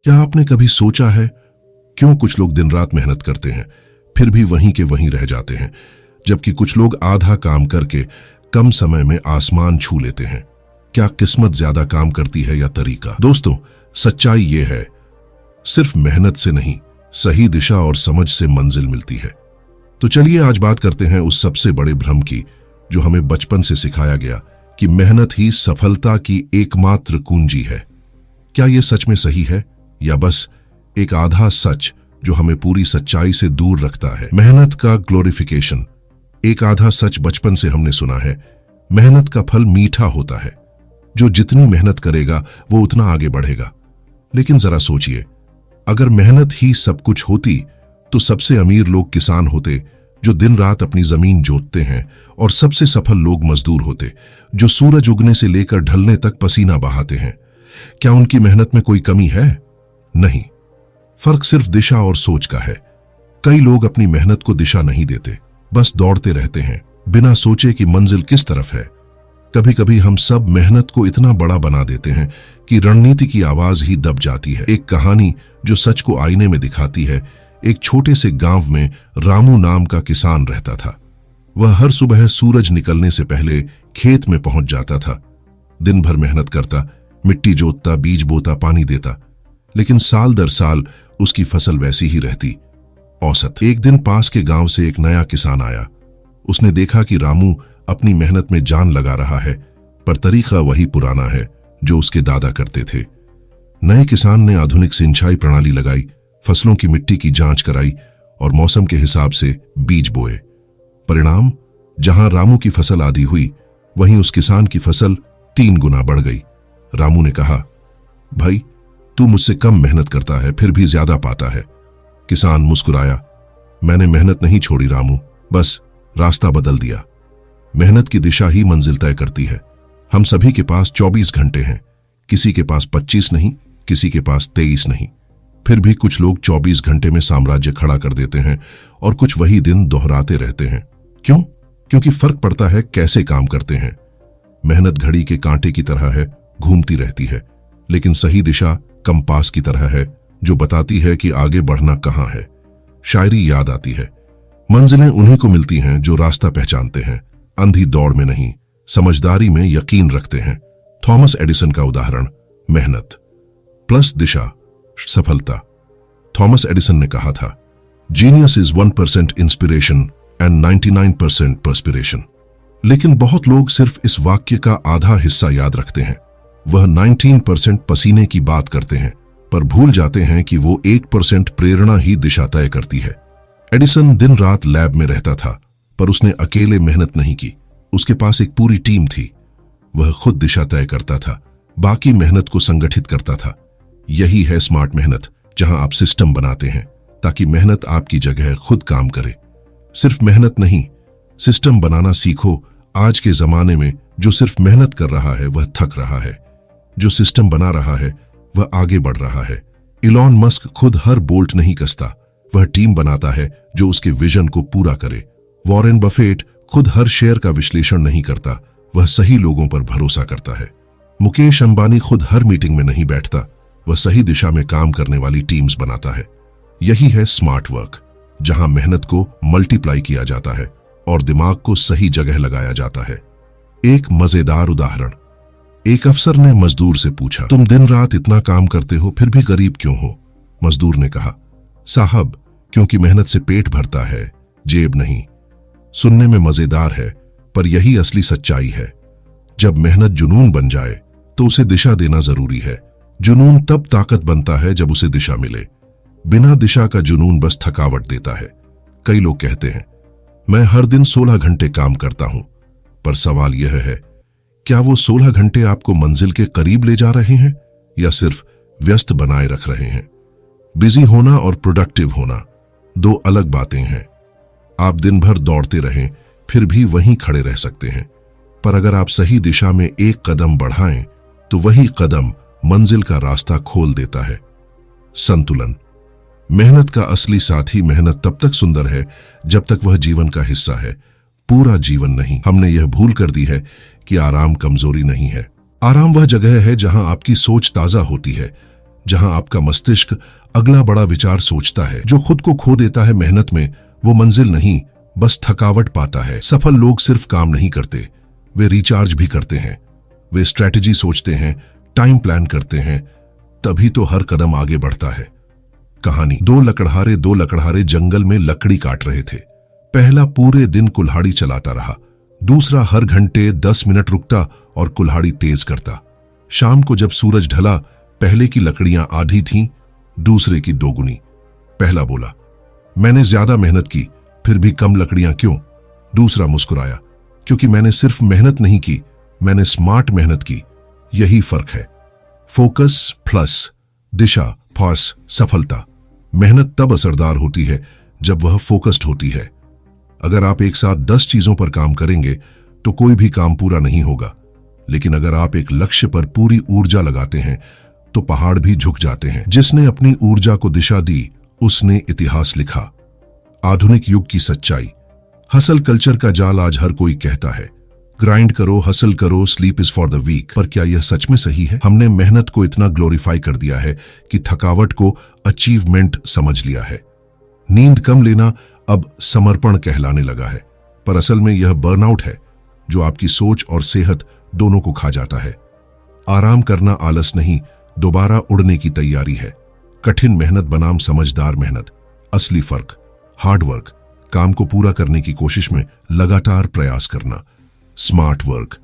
क्या आपने कभी सोचा है क्यों कुछ लोग दिन रात मेहनत करते हैं फिर भी वहीं के वहीं रह जाते हैं, जबकि कुछ लोग आधा काम करके कम समय में आसमान छू लेते हैं? क्या किस्मत ज्यादा काम करती है या तरीका? दोस्तों, सच्चाई ये है, सिर्फ मेहनत से नहीं, सही दिशा और समझ से मंजिल मिलती है। तो चलिए आज बात करते हैं उस सबसे बड़े भ्रम की जो हमें बचपन से सिखाया गया कि मेहनत ही सफलता की एकमात्र कुंजी है। क्या यह सच में सही है या बस एक आधा सच जो हमें पूरी सच्चाई से दूर रखता है? मेहनत का ग्लोरिफिकेशन। एक आधा सच बचपन से हमने सुना है, मेहनत का फल मीठा होता है, जो जितनी मेहनत करेगा वो उतना आगे बढ़ेगा। लेकिन जरा सोचिए, अगर मेहनत ही सब कुछ होती तो सबसे अमीर लोग किसान होते जो दिन रात अपनी जमीन जोतते हैं, और सबसे सफल लोग मजदूर होते जो सूरज उगने से लेकर ढलने तक पसीना बहाते हैं। क्या उनकी मेहनत में कोई कमी है? नहीं, फर्क सिर्फ दिशा और सोच का है। कई लोग अपनी मेहनत को दिशा नहीं देते, बस दौड़ते रहते हैं बिना सोचे कि मंजिल किस तरफ है। कभी कभी हम सब मेहनत को इतना बड़ा बना देते हैं कि रणनीति की आवाज ही दब जाती है। एक कहानी जो सच को आईने में दिखाती है। एक छोटे से गांव में रामू नाम का किसान रहता था। वह हर सुबह सूरज निकलने से पहले खेत में पहुंच जाता था। दिन भर मेहनत करता, मिट्टी जोतता, बीज बोता, पानी देता, लेकिन साल दर साल उसकी फसल वैसी ही रहती, औसत। एक दिन पास के गांव से एक नया किसान आया। उसने देखा कि रामू अपनी मेहनत में जान लगा रहा है, पर तरीका वही पुराना है जो उसके दादा करते थे। नए किसान ने आधुनिक सिंचाई प्रणाली लगाई, फसलों की मिट्टी की जांच कराई और मौसम के हिसाब से बीज बोए। परिणाम, जहां रामू की फसल आधी हुई, वहीं उस किसान की फसल 3 गुना बढ़ गई। रामू ने कहा, भाई, तू मुझसे कम मेहनत करता है फिर भी ज्यादा पाता है। किसान मुस्कुराया, मैंने मेहनत नहीं छोड़ी रामू, बस रास्ता बदल दिया। मेहनत की दिशा ही मंजिल तय करती है। हम सभी के पास 24 घंटे हैं, किसी के पास 25 नहीं, किसी के पास 23 नहीं। फिर भी कुछ लोग 24 घंटे में साम्राज्य खड़ा कर देते हैं और कुछ वही दिन दोहराते रहते हैं। क्यों? क्योंकि फर्क पड़ता है कैसे काम करते हैं। मेहनत घड़ी के कांटे की तरह है, घूमती रहती है, लेकिन सही दिशा कंपास की तरह है जो बताती है कि आगे बढ़ना कहां है। शायरी याद आती है, मंजिलें उन्हीं को मिलती हैं जो रास्ता पहचानते हैं, अंधी दौड़ में नहीं, समझदारी में यकीन रखते हैं। थॉमस एडिसन का उदाहरण, मेहनत प्लस दिशा, सफलता। थॉमस एडिसन ने कहा था, genius is 1% inspiration and 99% perspiration. लेकिन बहुत लोग सिर्फ इस वाक्य का आधा हिस्सा याद रखते हैं। वह 19% पसीने की बात करते हैं, पर भूल जाते हैं कि वो 1% प्रेरणा ही दिशा तय करती है। एडिसन दिन रात लैब में रहता था, पर उसने अकेले मेहनत नहीं की। उसके पास एक पूरी टीम थी। वह खुद दिशा तय करता था, बाकी मेहनत को संगठित करता था। यही है स्मार्ट मेहनत, जहां आप सिस्टम बनाते हैं ताकि मेहनत आपकी जगह खुद काम करे। सिर्फ मेहनत नहीं, सिस्टम बनाना सीखो। आज के जमाने में जो सिर्फ मेहनत कर रहा है वह थक रहा है, जो सिस्टम बना रहा है वह आगे बढ़ रहा है। इलॉन मस्क खुद हर बोल्ट नहीं कसता, वह टीम बनाता है जो उसके विजन को पूरा करे। वॉरेन बफेट खुद हर शेयर का विश्लेषण नहीं करता, वह सही लोगों पर भरोसा करता है। मुकेश अंबानी खुद हर मीटिंग में नहीं बैठता, वह सही दिशा में काम करने वाली टीम्स बनाता है। यही है स्मार्ट वर्क, जहां मेहनत को मल्टीप्लाई किया जाता है और दिमाग को सही जगह लगाया जाता है। एक मजेदार उदाहरण, एक अफसर ने मजदूर से पूछा, तुम दिन रात इतना काम करते हो फिर भी गरीब क्यों हो? मजदूर ने कहा, साहब, क्योंकि मेहनत से पेट भरता है, जेब नहीं। सुनने में मजेदार है, पर यही असली सच्चाई है। जब मेहनत जुनून बन जाए तो उसे दिशा देना जरूरी है। जुनून तब ताकत बनता है जब उसे दिशा मिले। बिना दिशा का जुनून बस थकावट देता है। कई लोग कहते हैं, मैं हर दिन 16 घंटे काम करता हूं, पर सवाल यह है, क्या वो 16 घंटे आपको मंजिल के करीब ले जा रहे हैं या सिर्फ व्यस्त बनाए रख रहे हैं? बिजी होना और प्रोडक्टिव होना 2 अलग बातें हैं। आप दिन भर दौड़ते रहें फिर भी वहीं खड़े रह सकते हैं, पर अगर आप सही दिशा में एक कदम बढ़ाएं तो वही कदम मंजिल का रास्ता खोल देता है। संतुलन। मेहनत का असली साथी मेहनत तब तक सुंदर है जब तक वह जीवन का हिस्सा है, पूरा जीवन नहीं। हमने यह भूल कर दी है कि आराम कमजोरी नहीं है। आराम वह जगह है जहां आपकी सोच ताजा होती है, जहां आपका मस्तिष्क अगला बड़ा विचार सोचता है। जो खुद को खो देता है मेहनत में, वो मंजिल नहीं, बस थकावट पाता है। सफल लोग सिर्फ काम नहीं करते, वे रिचार्ज भी करते हैं। वे स्ट्रैटेजी सोचते हैं, टाइम प्लान करते हैं, तभी तो हर कदम आगे बढ़ता है। कहानी, दो लकड़हारे जंगल में लकड़ी काट रहे थे। पहला पूरे दिन कुल्हाड़ी चलाता रहा, दूसरा हर घंटे 10 मिनट रुकता और कुल्हाड़ी तेज करता। शाम को जब सूरज ढला, पहले की लकड़ियां आधी थीं, दूसरे की दोगुनी। पहला बोला, मैंने ज्यादा मेहनत की, फिर भी कम लकड़ियां क्यों? दूसरा मुस्कुराया, क्योंकि मैंने सिर्फ मेहनत नहीं की, मैंने स्मार्ट मेहनत की। यही फर्क है। फोकस प्लस दिशा प्लस सफलता। मेहनत तब असरदार होती है जब वह फोकस्ड होती है। अगर आप एक साथ 10 चीजों पर काम करेंगे तो कोई भी काम पूरा नहीं होगा, लेकिन अगर आप एक लक्ष्य पर पूरी ऊर्जा लगाते हैं तो पहाड़ भी झुक जाते हैं। जिसने अपनी ऊर्जा को दिशा दी, उसने इतिहास लिखा। आधुनिक युग की सच्चाई। हसल कल्चर का जाल आज हर कोई कहता है, ग्राइंड करो, हसल करो, sleep is for the week. पर क्या यह सच में सही है? हमने मेहनत को इतना ग्लोरीफाई कर दिया है कि थकावट को अचीवमेंट समझ लिया है। नींद कम लेना अब समर्पण कहलाने लगा है, पर असल में यह बर्नआउट है जो आपकी सोच और सेहत दोनों को खा जाता है। आराम करना आलस नहीं, दोबारा उड़ने की तैयारी है। कठिन मेहनत बनाम समझदार मेहनत। असली फर्क, हार्डवर्क, काम को पूरा करने की कोशिश में लगातार प्रयास करना। स्मार्ट वर्क,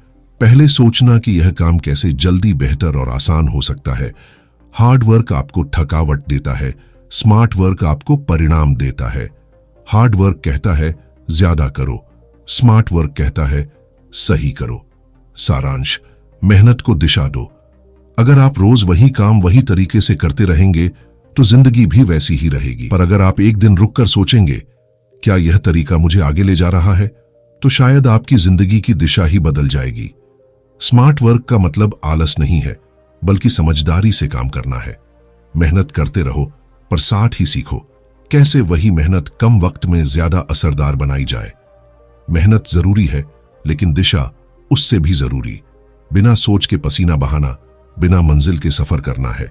पहले सोचना कि यह काम कैसे जल्दी बेहतर और आसान हो सकता है। हार्ड वर्क आपको थकावट देता है, स्मार्ट वर्क आपको परिणाम देता है। हार्ड वर्क कहता है ज्यादा करो, स्मार्ट वर्क कहता है सही करो। सारांश, मेहनत को दिशा दो। अगर आप रोज वही काम वही तरीके से करते रहेंगे तो जिंदगी भी वैसी ही रहेगी। पर अगर आप एक दिन रुककर सोचेंगे, क्या यह तरीका मुझे आगे ले जा रहा है, तो शायद आपकी जिंदगी की दिशा ही बदल जाएगी। स्मार्ट वर्क का मतलब आलस नहीं है, बल्कि समझदारी से काम करना है। मेहनत करते रहो, पर साथ ही सीखो कैसे वही मेहनत कम वक्त में ज्यादा असरदार बनाई जाए। मेहनत जरूरी है, लेकिन दिशा उससे भी जरूरी। बिना सोच के पसीना बहाना, बिना मंजिल के सफर करना है।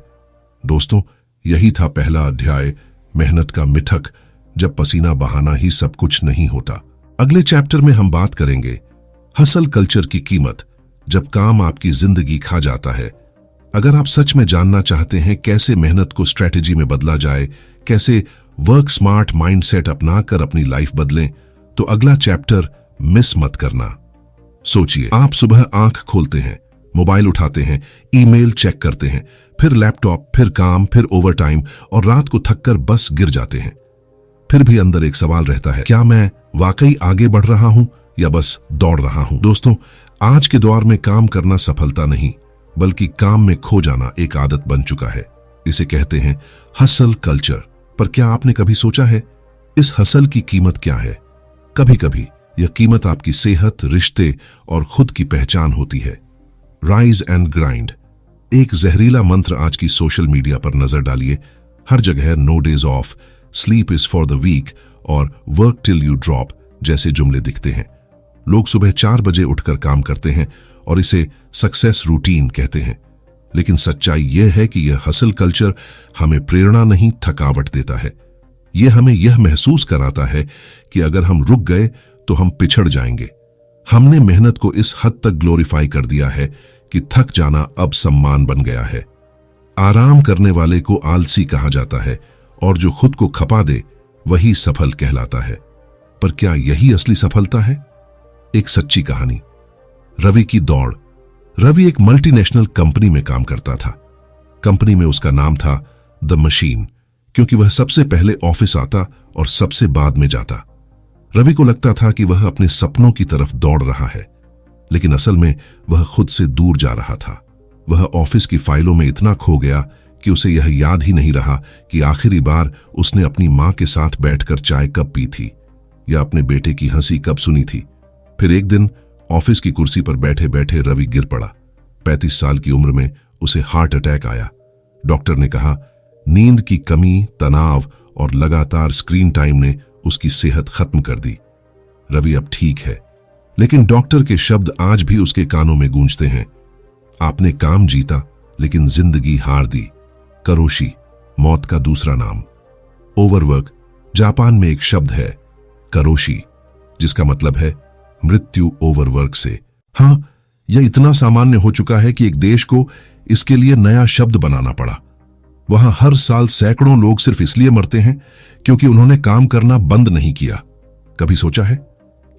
दोस्तों, यही था पहला अध्याय, मेहनत का मिथक, जब पसीना बहाना ही सब कुछ नहीं होता। अगले चैप्टर में हम बात करेंगे हसल कल्चर की कीमत, जब काम आपकी जिंदगी खा जाता है। अगर आप सच में जानना चाहते हैं कैसे मेहनत को स्ट्रैटेजी में बदला जाए, कैसे वर्क स्मार्ट माइंडसेट अपनाकर अपनी लाइफ बदलें, तो अगला चैप्टर मिस मत करना। सोचिए, आप सुबह आंख खोलते हैं, मोबाइल उठाते हैं, ईमेल चेक करते हैं, फिर लैपटॉप, फिर काम, फिर ओवरटाइम, और रात को थककर बस गिर जाते हैं। फिर भी अंदर एक सवाल रहता है, क्या मैं वाकई आगे बढ़ रहा हूं या बस दौड़ रहा हूं? दोस्तों, आज के दौर में काम करना सफलता नहीं, बल्कि काम में खो जाना एक आदत बन चुका है। इसे कहते हैं हसल कल्चर। पर क्या आपने कभी सोचा है इस हसल की कीमत क्या है? कभी कभी यह कीमत आपकी सेहत, रिश्ते और खुद की पहचान होती है। राइज एंड ग्राइंड, एक जहरीला मंत्र आज की सोशल मीडिया पर नजर डालिए। हर जगह no days off, sleep is for the week और वर्क टिल यू ड्रॉप जैसे जुमले दिखते हैं। लोग सुबह 4 बजे उठकर काम करते हैं और इसे सक्सेस रूटीन कहते हैं। लेकिन सच्चाई यह है कि यह हसल कल्चर हमें प्रेरणा नहीं, थकावट देता है। यह हमें यह महसूस कराता है कि अगर हम रुक गए तो हम पिछड़ जाएंगे। हमने मेहनत को इस हद तक ग्लोरीफाई कर दिया है कि थक जाना अब सम्मान बन गया है। आराम करने वाले को आलसी कहा जाता है और जो खुद को खपा दे वही सफल कहलाता है। पर क्या यही असली सफलता है? एक सच्ची कहानी, रवि की दौड़। रवि एक मल्टीनेशनल कंपनी में काम करता था। कंपनी में उसका नाम था द मशीन, क्योंकि वह सबसे पहले ऑफिस आता और सबसे बाद में जाता। रवि को लगता था कि वह अपने सपनों की तरफ दौड़ रहा है, लेकिन असल में वह खुद से दूर जा रहा था। वह ऑफिस की फाइलों में इतना खो गया कि उसे यह याद ही नहीं रहा कि आखिरी बार उसने अपनी मां के साथ बैठकर चाय कब पी थी या अपने बेटे की हंसी कब सुनी थी। फिर एक दिन ऑफिस की कुर्सी पर बैठे बैठे रवि गिर पड़ा। 35 साल की उम्र में उसे हार्ट अटैक आया। डॉक्टर ने कहा नींद की कमी, तनाव और लगातार स्क्रीन टाइम ने उसकी सेहत खत्म कर दी। रवि अब ठीक है, लेकिन डॉक्टर के शब्द आज भी उसके कानों में गूंजते हैं। आपने काम जीता, लेकिन जिंदगी हार दी। करोशी, मौत का दूसरा नाम। ओवरवर्क, जापान में एक शब्द है करोशी, जिसका मतलब है मृत्यु ओवरवर्क से। हाँ, यह इतना सामान्य हो चुका है कि एक देश को इसके लिए नया शब्द बनाना पड़ा। वहां हर साल सैकड़ों लोग सिर्फ इसलिए मरते हैं क्योंकि उन्होंने काम करना बंद नहीं किया। कभी सोचा है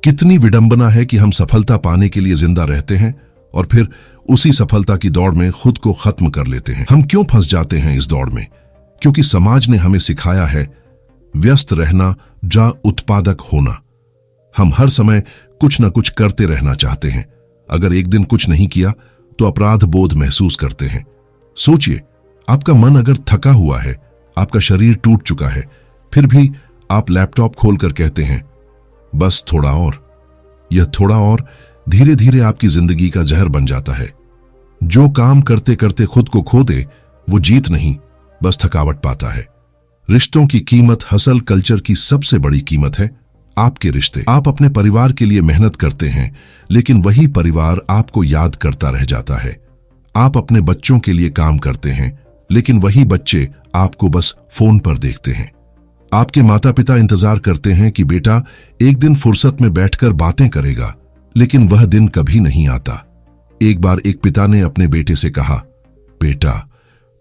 कितनी विडंबना है कि हम सफलता पाने के लिए जिंदा रहते हैं और फिर उसी सफलता की दौड़ में खुद को खत्म कर लेते हैं। हम क्यों फंस जाते हैं इस दौड़ में? क्योंकि समाज ने हमें सिखाया है व्यस्त रहना या उत्पादक होना। हम हर समय कुछ न कुछ करते रहना चाहते हैं। अगर एक दिन कुछ नहीं किया तो अपराध बोध महसूस करते हैं। सोचिए, आपका मन अगर थका हुआ है, आपका शरीर टूट चुका है, फिर भी आप लैपटॉप खोलकर कहते हैं बस थोड़ा और। यह थोड़ा और धीरे धीरे आपकी जिंदगी का जहर बन जाता है। जो काम करते करते खुद को खो दे वो जीत नहीं, बस थकावट पाता है। रिश्तों की कीमत हसल कल्चर की सबसे बड़ी कीमत है आपके रिश्ते। आप अपने परिवार के लिए मेहनत करते हैं, लेकिन वही परिवार आपको याद करता रह जाता है। आप अपने बच्चों के लिए काम करते हैं, लेकिन वही बच्चे आपको बस फोन पर देखते हैं। आपके माता पिता इंतजार करते हैं कि बेटा एक दिन फुर्सत में बैठकर बातें करेगा, लेकिन वह दिन कभी नहीं आता। एक बार एक पिता ने अपने बेटे से कहा, बेटा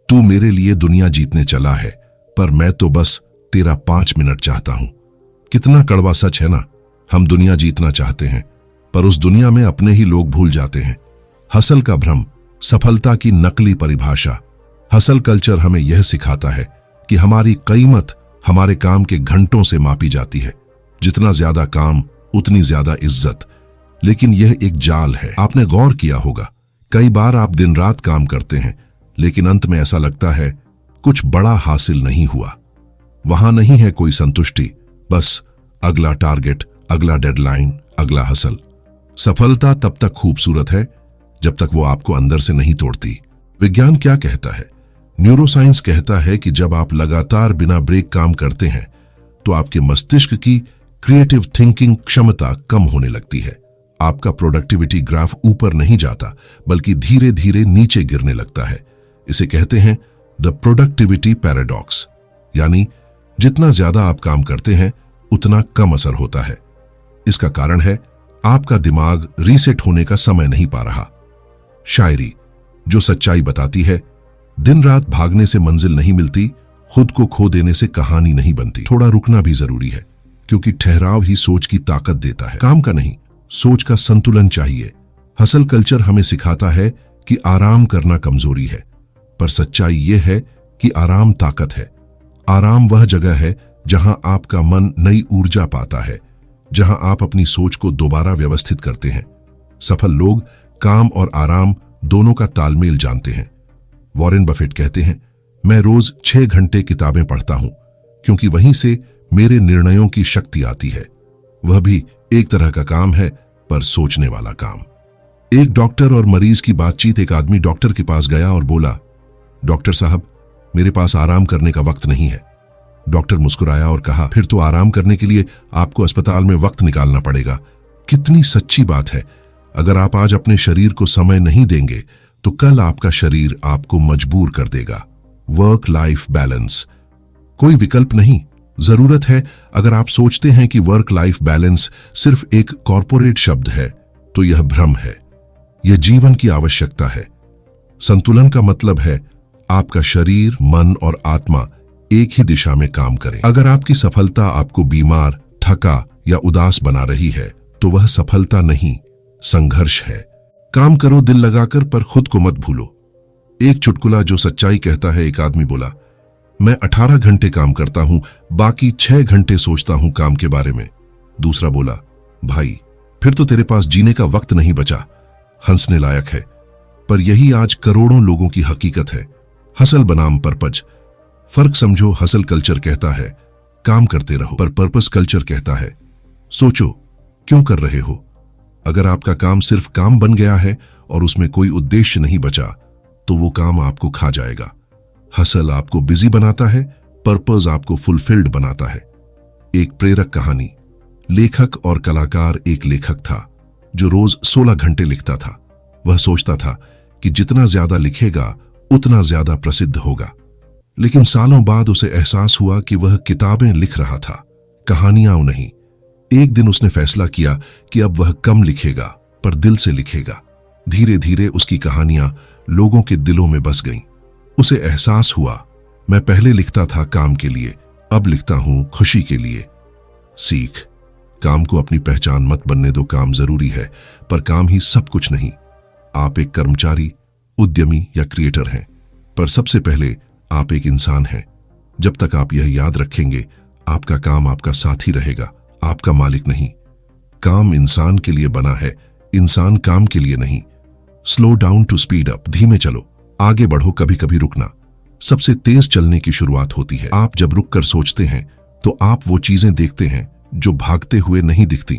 तू मेरे लिए दुनिया जीतने चला है, पर मैं तो बस तेरा 5 मिनट चाहता हूं। कितना कड़वा सच है ना। हम दुनिया जीतना चाहते हैं, पर उस दुनिया में अपने ही लोग भूल जाते हैं। हसल का भ्रम, सफलता की नकली परिभाषा। हसल कल्चर हमें यह सिखाता है कि हमारी कीमत हमारे काम के घंटों से मापी जाती है। जितना ज्यादा काम उतनी ज्यादा इज्जत। लेकिन यह एक जाल है। आपने गौर किया होगा, कई बार आप दिन रात काम करते हैं, लेकिन अंत में ऐसा लगता है कुछ बड़ा हासिल नहीं हुआ। वहां नहीं है कोई संतुष्टि, बस अगला टारगेट, अगला डेडलाइन, अगला हसल। सफलता तब तक खूबसूरत है जब तक वो आपको अंदर से नहीं तोड़ती। विज्ञान क्या कहता है? न्यूरोसाइंस कहता है कि जब आप लगातार बिना ब्रेक काम करते हैं तो आपके मस्तिष्क की क्रिएटिव थिंकिंग क्षमता कम होने लगती है। आपका प्रोडक्टिविटी ग्राफ ऊपर नहीं जाता, बल्कि धीरे धीरे नीचे गिरने लगता है। इसे कहते हैं द प्रोडक्टिविटी पैराडॉक्स, यानी जितना ज्यादा आप काम करते हैं उतना कम असर होता है। इसका कारण है आपका दिमाग रीसेट होने का समय नहीं पा रहा। शायरी जो सच्चाई बताती है, दिन रात भागने से मंजिल नहीं मिलती, खुद को खो देने से कहानी नहीं बनती। थोड़ा रुकना भी जरूरी है, क्योंकि ठहराव ही सोच की ताकत देता है। काम का नहीं, सोच का संतुलन चाहिए। हसल कल्चर हमें सिखाता है कि आराम करना कमजोरी है, पर सच्चाई यह है कि आराम ताकत है। आराम वह जगह है जहां आपका मन नई ऊर्जा पाता है, जहां आप अपनी सोच को दोबारा व्यवस्थित करते हैं। सफल लोग काम और आराम दोनों का तालमेल जानते हैं। वॉरेन बफेट कहते हैं, मैं रोज 6 घंटे किताबें पढ़ता हूं, क्योंकि वहीं से मेरे निर्णयों की शक्ति आती है। वह भी एक तरह का काम है, पर सोचने वाला काम। एक डॉक्टर और मरीज की बातचीत। एक आदमी डॉक्टर के पास गया और बोला, डॉक्टर साहब, मेरे पास आराम करने का वक्त नहीं है। डॉक्टर मुस्कुराया और कहा, फिर तो आराम करने के लिए आपको अस्पताल में वक्त निकालना पड़ेगा। कितनी सच्ची बात है। अगर आप आज अपने शरीर को समय नहीं देंगे तो कल आपका शरीर आपको मजबूर कर देगा। वर्क लाइफ बैलेंस कोई विकल्प नहीं, जरूरत है। अगर आप सोचते हैं कि वर्क लाइफ बैलेंस सिर्फ एक कॉर्पोरेट शब्द है, तो यह भ्रम है। यह जीवन की आवश्यकता है। संतुलन का मतलब है आपका शरीर, मन और आत्मा एक ही दिशा में काम करें। अगर आपकी सफलता आपको बीमार, थका या उदास बना रही है, तो वह सफलता नहीं, संघर्ष है। काम करो दिल लगाकर, पर खुद को मत भूलो। एक चुटकुला जो सच्चाई कहता है। एक आदमी बोला, मैं 18 घंटे काम करता हूं, बाकी 6 घंटे सोचता हूं काम के बारे में। दूसरा बोला, भाई फिर तो तेरे पास जीने का वक्त नहीं बचा। हंसने लायक है, पर यही आज करोड़ों लोगों की हकीकत है। हसल बनाम पर्पज। फर्क समझो। हसल कल्चर कहता है काम करते रहो, पर पर्पस कल्चर कहता है सोचो क्यों कर रहे हो। अगर आपका काम सिर्फ काम बन गया है और उसमें कोई उद्देश्य नहीं बचा, तो वो काम आपको खा जाएगा। हसल आपको बिजी बनाता है, पर्पस आपको फुलफिल्ड बनाता है। एक प्रेरक कहानी। लेखक और कलाकार। एक लेखक था जो रोज 16 घंटे लिखता था। वह सोचता था कि जितना ज्यादा लिखेगा उतना ज्यादा प्रसिद्ध होगा। लेकिन सालों बाद उसे एहसास हुआ कि वह किताबें लिख रहा था, कहानियां नहीं। एक दिन उसने फैसला किया कि अब वह कम लिखेगा, पर दिल से लिखेगा। धीरे धीरे उसकी कहानियां लोगों के दिलों में बस गईं। उसे एहसास हुआ, मैं पहले लिखता था काम के लिए, अब लिखता हूं खुशी के लिए। सीख, काम को अपनी पहचान मत बनने दो। काम जरूरी है, पर काम ही सब कुछ नहीं। आप एक कर्मचारी, उद्यमी या क्रिएटर हैं, पर सबसे पहले आप एक इंसान हैं। जब तक आप यह याद रखेंगे, आपका काम आपका साथी रहेगा, आपका मालिक नहीं। काम इंसान के लिए बना है, इंसान काम के लिए नहीं। Slow down to speed up. धीमे चलो, आगे बढ़ो। कभी कभी रुकना सबसे तेज चलने की शुरुआत होती है। आप जब रुककर सोचते हैं तो आप वो चीजें देखते हैं जो भागते हुए नहीं दिखती।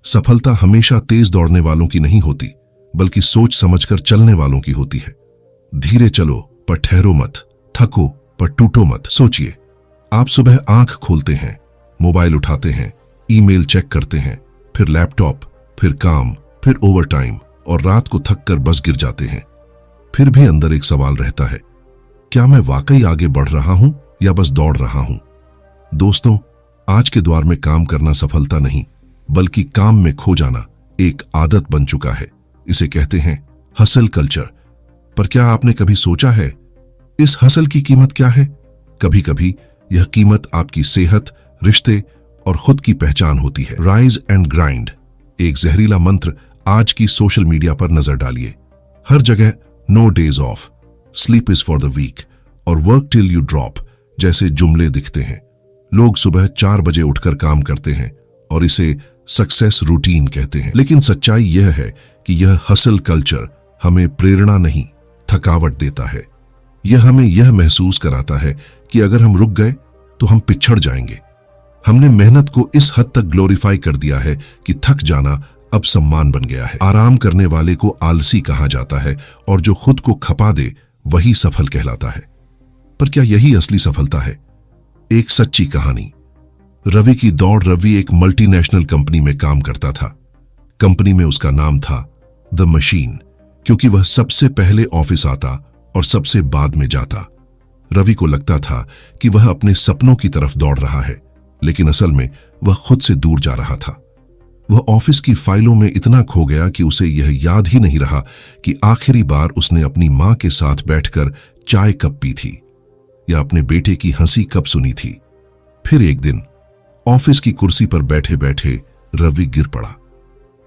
सफलता हमेशा तेज दौड़ने वालों की नहीं होती, बल्कि सोच समझकर चलने वालों की होती है। धीरे चलो पर ठहरो मत, थको पर टूटो मत। सोचिए, आप सुबह आंख खोलते हैं, मोबाइल उठाते हैं, ईमेल चेक करते हैं, फिर लैपटॉप, फिर काम, फिर ओवरटाइम, और रात को थक कर बस गिर जाते हैं। फिर भी अंदर एक सवाल रहता है, क्या मैं वाकई आगे बढ़ रहा हूं या बस दौड़ रहा हूं? दोस्तों, आज के दौर में काम करना सफलता नहीं, बल्कि काम में खो जाना एक आदत बन चुका है। इसे कहते हैं हसल कल्चर। पर क्या आपने कभी सोचा है इस हसल की कीमत क्या है? कभी कभी यह कीमत आपकी सेहत, रिश्ते और खुद की पहचान होती है। राइज एंड ग्राइंड, एक जहरीला मंत्र आज की सोशल मीडिया पर नजर डालिए। हर जगह no days off, sleep is for the week और वर्क टिल यू ड्रॉप जैसे जुमले दिखते हैं। लोग सुबह 4 बजे उठकर काम करते हैं और इसे सक्सेस रूटीन कहते हैं। लेकिन सच्चाई यह है कि यह हसल कल्चर हमें प्रेरणा नहीं, थकावट देता है। यह हमें यह महसूस कराता है कि अगर हम रुक गए तो हम पिछड़ जाएंगे। हमने मेहनत को इस हद तक ग्लोरीफाई कर दिया है कि थक जाना अब सम्मान बन गया है। आराम करने वाले को आलसी कहा जाता है और जो खुद को खपा दे वही सफल कहलाता है। पर क्या यही असली सफलता है? एक सच्ची कहानी। रवि की दौड़। रवि एक मल्टीनेशनल कंपनी में काम करता था। कंपनी में उसका नाम था द मशीन, क्योंकि वह सबसे पहले ऑफिस आता और सबसे बाद में जाता। रवि को लगता था कि वह अपने सपनों की तरफ दौड़ रहा है, लेकिन असल में वह खुद से दूर जा रहा था। वह ऑफिस की फाइलों में इतना खो गया कि उसे यह याद ही नहीं रहा कि आखिरी बार उसने अपनी मां के साथ बैठकर चाय कब पी थी या अपने बेटे की हंसी कब सुनी थी। फिर एक दिन ऑफिस की कुर्सी पर बैठे बैठे रवि गिर पड़ा।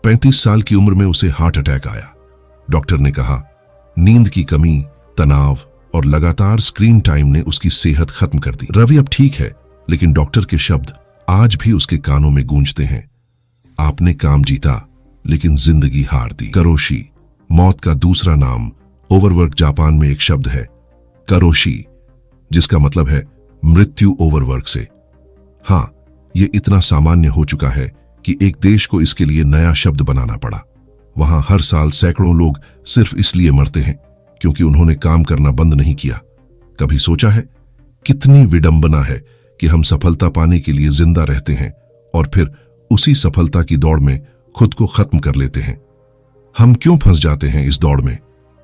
35 साल की उम्र में उसे हार्ट अटैक आया। डॉक्टर ने कहा, नींद की कमी, तनाव और लगातार स्क्रीन टाइम ने उसकी सेहत खत्म कर दी। रवि अब ठीक है, लेकिन डॉक्टर के शब्द आज भी उसके कानों में गूंजते हैं। आपने काम जीता, लेकिन जिंदगी हार दी। करोशी, मौत का दूसरा नाम। ओवरवर्क जापान में एक शब्द है करोशी, जिसका मतलब है मृत्यु ओवरवर्क से। हां, यह इतना सामान्य हो चुका है कि एक देश को इसके लिए नया शब्द बनाना पड़ा। वहां हर साल सैकड़ों लोग सिर्फ इसलिए मरते हैं क्योंकि उन्होंने काम करना बंद नहीं किया। कभी सोचा है कितनी विडंबना है कि हम सफलता पाने के लिए जिंदा रहते हैं और फिर उसी सफलता की दौड़ में खुद को खत्म कर लेते हैं। हम क्यों फंस जाते हैं इस दौड़ में?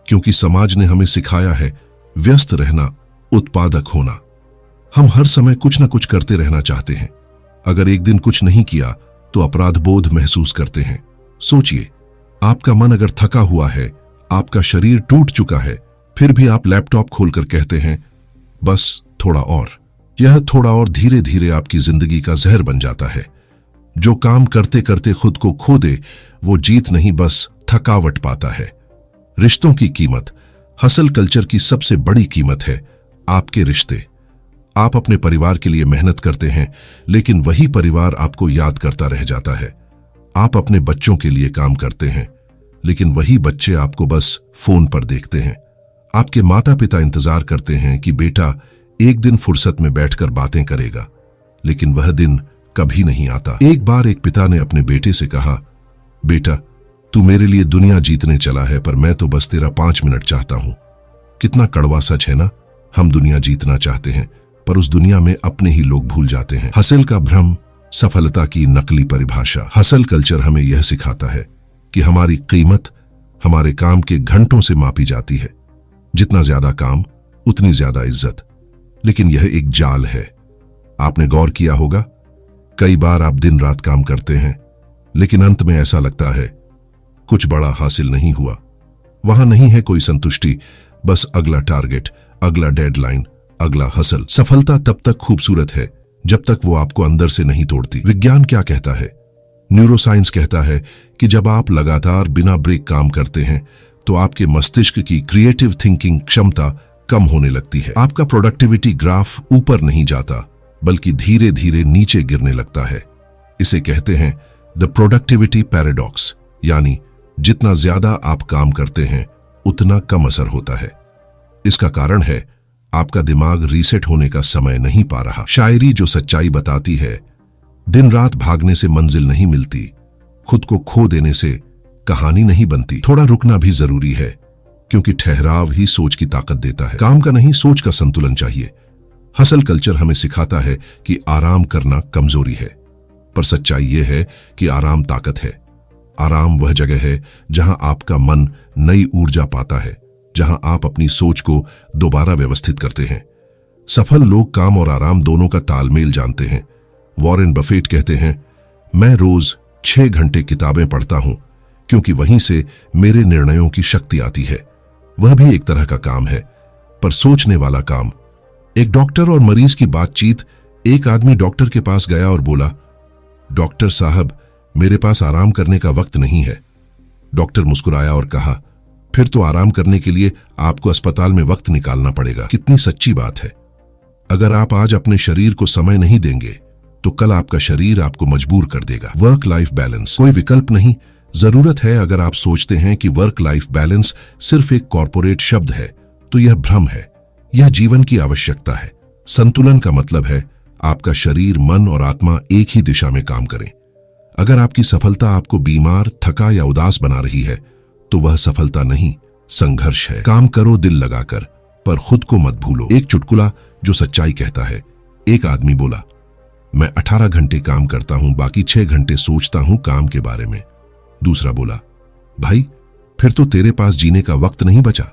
क्योंकि समाज ने हमें सिखाया है व्यस्त रहना, उत्पादक होना। हम हर समय कुछ न कुछ करते रहना चाहते हैं। अगर एक दिन कुछ नहीं किया तो अपराध बोध महसूस करते हैं। सोचिए, आपका मन अगर थका हुआ है, आपका शरीर टूट चुका है, फिर भी आप लैपटॉप खोलकर कहते हैं बस थोड़ा और। यह थोड़ा और धीरे धीरे आपकी जिंदगी का जहर बन जाता है। जो काम करते करते खुद को खो दे, वो जीत नहीं, बस थकावट पाता है। रिश्तों की कीमत। हसल कल्चर की सबसे बड़ी कीमत है आपके रिश्ते। आप अपने परिवार के लिए मेहनत करते हैं, लेकिन वही परिवार आपको याद करता रह जाता है। आप अपने बच्चों के लिए काम करते हैं, लेकिन वही बच्चे आपको बस फोन पर देखते हैं। आपके माता पिता इंतजार करते हैं कि बेटा एक दिन फुर्सत में बैठकर बातें करेगा, लेकिन वह दिन कभी नहीं आता। एक बार एक पिता ने अपने बेटे से कहा, बेटा तू मेरे लिए दुनिया जीतने चला है, पर मैं तो बस तेरा 5 मिनट चाहता हूं। कितना कड़वा सच है ना? हम दुनिया जीतना चाहते हैं, पर उस दुनिया में अपने ही लोग भूल जाते हैं। हसल का भ्रम, सफलता की नकली परिभाषा। हसल कल्चर हमें यह सिखाता है कि हमारी कीमत हमारे काम के घंटों से मापी जाती है। जितना ज्यादा काम, उतनी ज्यादा इज्जत। लेकिन यह एक जाल है। आपने गौर किया होगा, कई बार आप दिन रात काम करते हैं, लेकिन अंत में ऐसा लगता है कुछ बड़ा हासिल नहीं हुआ। वहां नहीं है कोई संतुष्टि, बस अगला टारगेट, अगला डेडलाइन, अगला हसल। सफलता तब तक खूबसूरत है जब तक वो आपको अंदर से नहीं तोड़ती। विज्ञान क्या कहता है? न्यूरोसाइंस कहता है कि जब आप लगातार बिना ब्रेक काम करते हैं तो आपके मस्तिष्क की क्रिएटिव थिंकिंग क्षमता कम होने लगती है। आपका प्रोडक्टिविटी ग्राफ ऊपर नहीं जाता, बल्कि धीरे धीरे नीचे गिरने लगता है। इसे कहते हैं द प्रोडक्टिविटी पैराडॉक्स, यानी जितना ज्यादा आप काम करते हैं उतना कम असर होता है। इसका कारण है आपका दिमाग रीसेट होने का समय नहीं पा रहा। शायरी जो सच्चाई बताती है, दिन रात भागने से मंजिल नहीं मिलती, खुद को खो देने से कहानी नहीं बनती। थोड़ा रुकना भी जरूरी है, क्योंकि ठहराव ही सोच की ताकत देता है। काम का नहीं, सोच का संतुलन चाहिए। हसल कल्चर हमें सिखाता है कि आराम करना कमजोरी है, पर सच्चाई यह है कि आराम ताकत है। आराम वह जगह है जहां आपका मन नई ऊर्जा पाता है, जहां आप अपनी सोच को दोबारा व्यवस्थित करते हैं। सफल लोग काम और आराम दोनों का तालमेल जानते हैं। वॉरेन बफेट कहते हैं, मैं रोज 6 घंटे किताबें पढ़ता हूं, क्योंकि वहीं से मेरे निर्णयों की शक्ति आती है। वह भी एक तरह का काम है, पर सोचने वाला काम। एक डॉक्टर और मरीज की बातचीत। एक आदमी डॉक्टर के पास गया और बोला, डॉक्टर साहब, मेरे पास आराम करने का वक्त नहीं है। डॉक्टर मुस्कुराया और कहा, फिर तो आराम करने के लिए आपको अस्पताल में वक्त निकालना पड़ेगा। कितनी सच्ची बात है। अगर आप आज अपने शरीर को समय नहीं देंगे तो कल आपका शरीर आपको मजबूर कर देगा। वर्क लाइफ बैलेंस कोई विकल्प नहीं, जरूरत है। अगर आप सोचते हैं कि वर्क लाइफ बैलेंस सिर्फ एक कॉर्पोरेट शब्द है तो यह भ्रम है। यह जीवन की आवश्यकता है। संतुलन का मतलब है आपका शरीर, मन और आत्मा एक ही दिशा में काम करें। अगर आपकी सफलता आपको बीमार, थका या उदास बना रही है तो वह सफलता नहीं, संघर्ष है। काम करो दिल लगाकर, पर खुद को मत भूलो। एक चुटकुला जो सच्चाई कहता है। एक आदमी बोला, मैं 18 घंटे काम करता हूं, बाकी 6 घंटे सोचता हूं काम के बारे में। दूसरा बोला, भाई फिर तो तेरे पास जीने का वक्त नहीं बचा।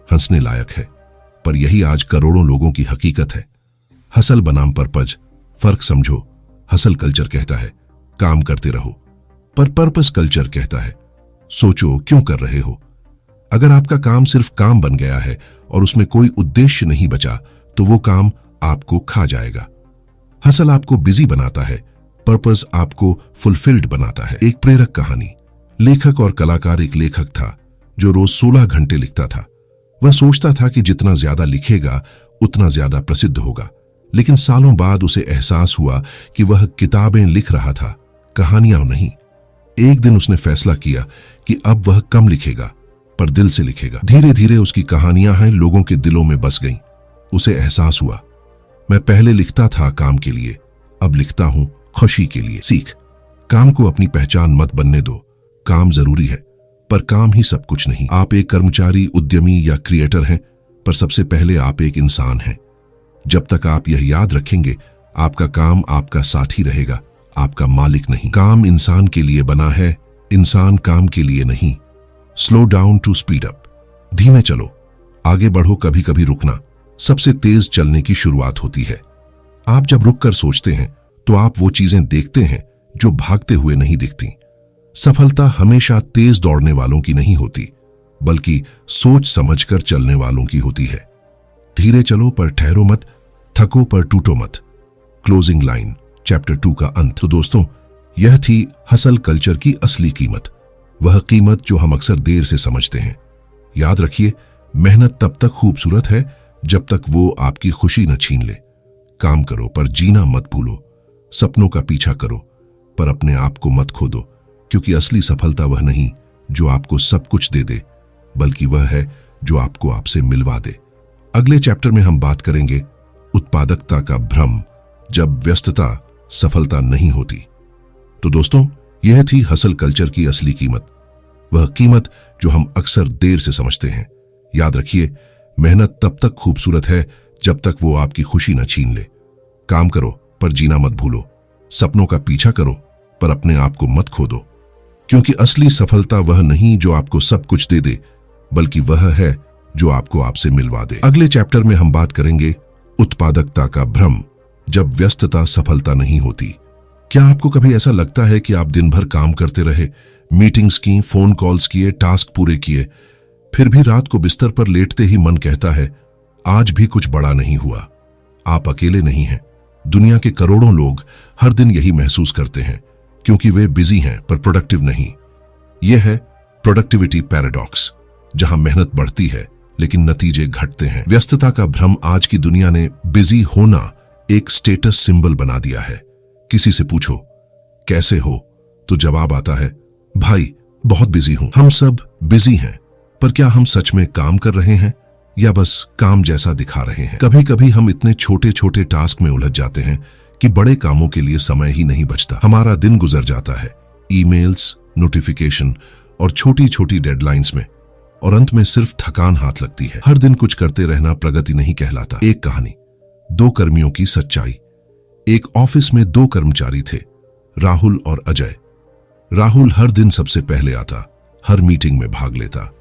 हंसने लायक है, पर यही आज करोड़ों लोगों की हकीकत है। हसल बनाम पर्पज, फर्क समझो। हसल कल्चर कहता है काम करते रहो, पर पर्पस कल्चर कहता है सोचो क्यों कर रहे हो। अगर आपका काम सिर्फ काम बन गया है और उसमें कोई उद्देश्य नहीं बचा तो वो काम आपको खा जाएगा। हसल आपको बिजी बनाता है, पर्पस आपको फुलफिल्ड बनाता है। एक प्रेरक कहानी। लेखक और कलाकार। एक लेखक था जो रोज 16 घंटे लिखता था। वह सोचता था कि जितना ज्यादा लिखेगा उतना ज्यादा प्रसिद्ध होगा, लेकिन सालों बाद उसे एहसास हुआ कि वह किताबें लिख रहा था, कहानियां नहीं। एक दिन उसने फैसला किया कि अब वह कम लिखेगा, पर दिल से लिखेगा। धीरे धीरे उसकी कहानियां हैं लोगों के दिलों में बस गईं। उसे एहसास हुआ, मैं पहले लिखता था काम के लिए, अब लिखता हूं खुशी के लिए। सीख, काम को अपनी पहचान मत बनने दो। काम जरूरी है, पर काम ही सब कुछ नहीं। आप एक कर्मचारी, उद्यमी या क्रिएटर हैं, पर सबसे पहले आप एक इंसान हैं। जब तक आप यह याद रखेंगे, आपका काम आपका साथी रहेगा, आपका मालिक नहीं। काम इंसान के लिए बना है, इंसान काम के लिए नहीं। Slow down to speed up. धीमे चलो, आगे बढ़ो। कभी कभी रुकना सबसे तेज चलने की शुरुआत होती है। आप जब रुककर सोचते हैं तो आप वो चीजें देखते हैं जो भागते हुए नहीं दिखती। सफलता हमेशा तेज दौड़ने वालों की नहीं होती, बल्कि सोच समझकर चलने वालों की होती है। धीरे चलो पर ठहरो मत, थको पर टूटो मत। क्लोजिंग लाइन, चैप्टर 2 का अंत। तो दोस्तों, यह थी हसल कल्चर की असली कीमत, वह कीमत जो हम अक्सर देर से समझते हैं। याद रखिए, मेहनत तब तक खूबसूरत है जब तक वो आपकी खुशी न छीन ले। काम करो पर जीना मत भूलो। सपनों का पीछा करो पर अपने आप को मत खो दो, क्योंकि असली सफलता वह नहीं जो आपको सब कुछ दे दे, बल्कि वह है जो आपको आपसे मिलवा दे। अगले चैप्टर में हम बात करेंगे उत्पादकता का भ्रम, जब व्यस्तता सफलता नहीं होती। तो दोस्तों, यह थी हसल कल्चर की असली कीमत, वह कीमत जो हम अक्सर देर से समझते हैं। याद रखिए, मेहनत तब तक खूबसूरत है जब तक वो आपकी खुशी न छीन ले। काम करो पर जीना मत भूलो। सपनों का पीछा करो पर अपने आप को मत खो दो, क्योंकि असली सफलता वह नहीं जो आपको सब कुछ दे दे, बल्कि वह है जो आपको आपसे मिलवा दे। अगले चैप्टर में हम बात करेंगे उत्पादकता का भ्रम, जब व्यस्तता सफलता नहीं होती। क्या आपको कभी ऐसा लगता है कि आप दिन भर काम करते रहे, मीटिंग्स की, फोन कॉल्स किए, टास्क पूरे किए, फिर भी रात को बिस्तर पर लेटते ही मन कहता है आज भी कुछ बड़ा नहीं हुआ? आप अकेले नहीं हैं। दुनिया के करोड़ों लोग हर दिन यही महसूस करते हैं, क्योंकि वे बिजी हैं पर प्रोडक्टिव नहीं। यह है प्रोडक्टिविटी पैराडॉक्स, जहां मेहनत बढ़ती है लेकिन नतीजे घटते हैं। व्यस्तता का भ्रम आज की दुनिया ने बिजी होना एक स्टेटस सिंबल बना दिया है। किसी से पूछो कैसे हो तो जवाब आता है भाई बहुत बिजी हूं। हम सब बिजी हैं, पर क्या हम सच में काम कर रहे हैं या बस काम जैसा दिखा रहे हैं? कभी कभी हम इतने छोटे छोटे टास्क में उलझ जाते हैं कि बड़े कामों के लिए समय ही नहीं बचता। हमारा दिन गुजर जाता है ईमेल्स, नोटिफिकेशन और छोटी छोटी डेडलाइंस में, और अंत में सिर्फ थकान हाथ लगती है। हर दिन कुछ करते रहना प्रगति नहीं कहलाता। एक कहानी, दो कर्मियों की सच्चाई। एक ऑफिस में दो कर्मचारी थे, राहुल और अजय। राहुल हर दिन सबसे पहले आता, हर मीटिंग में भाग लेता,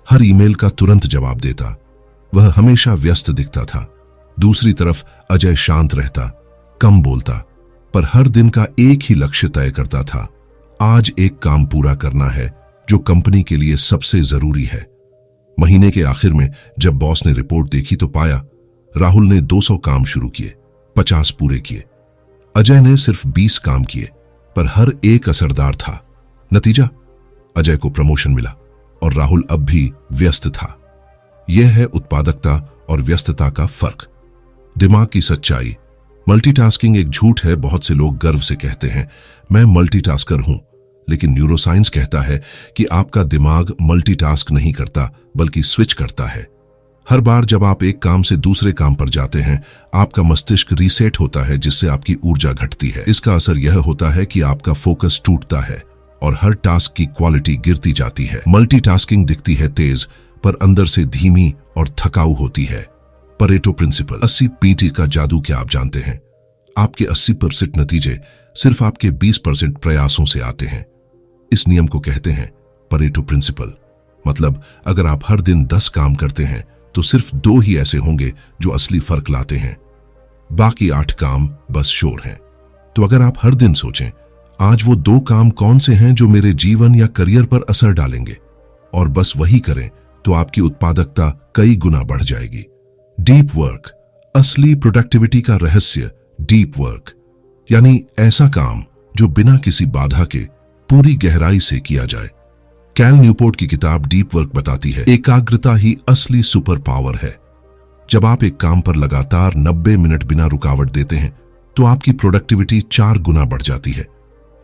हर ईमेल का तुरंत जवाब देता। वह हमेशा व्यस्त दिखता था। दूसरी तरफ अजय शांत रहता, कम बोलता, पर हर दिन का एक ही लक्ष्य तय करता था, आज एक काम पूरा करना है जो कंपनी के लिए सबसे जरूरी है। महीने के आखिर में जब बॉस ने रिपोर्ट देखी तो पाया राहुल ने 200 काम शुरू किए, 50 पूरे किए। अजय ने सिर्फ 20 काम किए, पर हर एक असरदार था। नतीजा, अजय को प्रमोशन मिला और राहुल अब भी व्यस्त था। यह है उत्पादकता और व्यस्तता का फर्क। दिमाग की सच्चाई। मल्टीटास्किंग एक झूठ है। बहुत से लोग गर्व से कहते हैं मैं मल्टीटास्कर हूं, लेकिन न्यूरोसाइंस कहता है कि आपका दिमाग मल्टीटास्क नहीं करता बल्कि स्विच करता है। हर बार जब आप एक काम से दूसरे काम पर जाते हैं, आपका मस्तिष्क रीसेट होता है, जिससे आपकी ऊर्जा घटती है। इसका असर यह होता है कि आपका फोकस टूटता है और हर टास्क की क्वालिटी गिरती जाती है। मल्टीटास्किंग दिखती है तेज, पर अंदर से धीमी और थकाऊ होती है। परेटो प्रिंसिपल, 80-20 का जादू क्या आप जानते हैं? आपके 80% नतीजे सिर्फ आपके 20% प्रयासों से आते हैं। इस नियम को कहते हैं परेटो प्रिंसिपल। मतलब अगर आप हर दिन 10 काम करते हैं तो सिर्फ 2 ही ऐसे होंगे जो असली फर्क लाते हैं, बाकी 8 काम बस शोर हैं। तो अगर आप हर दिन सोचें आज वो 2 काम कौन से हैं जो मेरे जीवन या करियर पर असर डालेंगे, और बस वही करें, तो आपकी उत्पादकता कई गुना बढ़ जाएगी। डीप वर्क, असली प्रोडक्टिविटी का रहस्य डीप वर्क, यानी ऐसा काम जो बिना किसी बाधा के पूरी गहराई से किया जाए। कैल न्यूपोर्ट की किताब डीप वर्क बताती है एकाग्रता ही असली सुपर पावर है। जब आप एक काम पर लगातार 90 मिनट बिना रुकावट देते हैं तो आपकी प्रोडक्टिविटी 4 गुना बढ़ जाती है।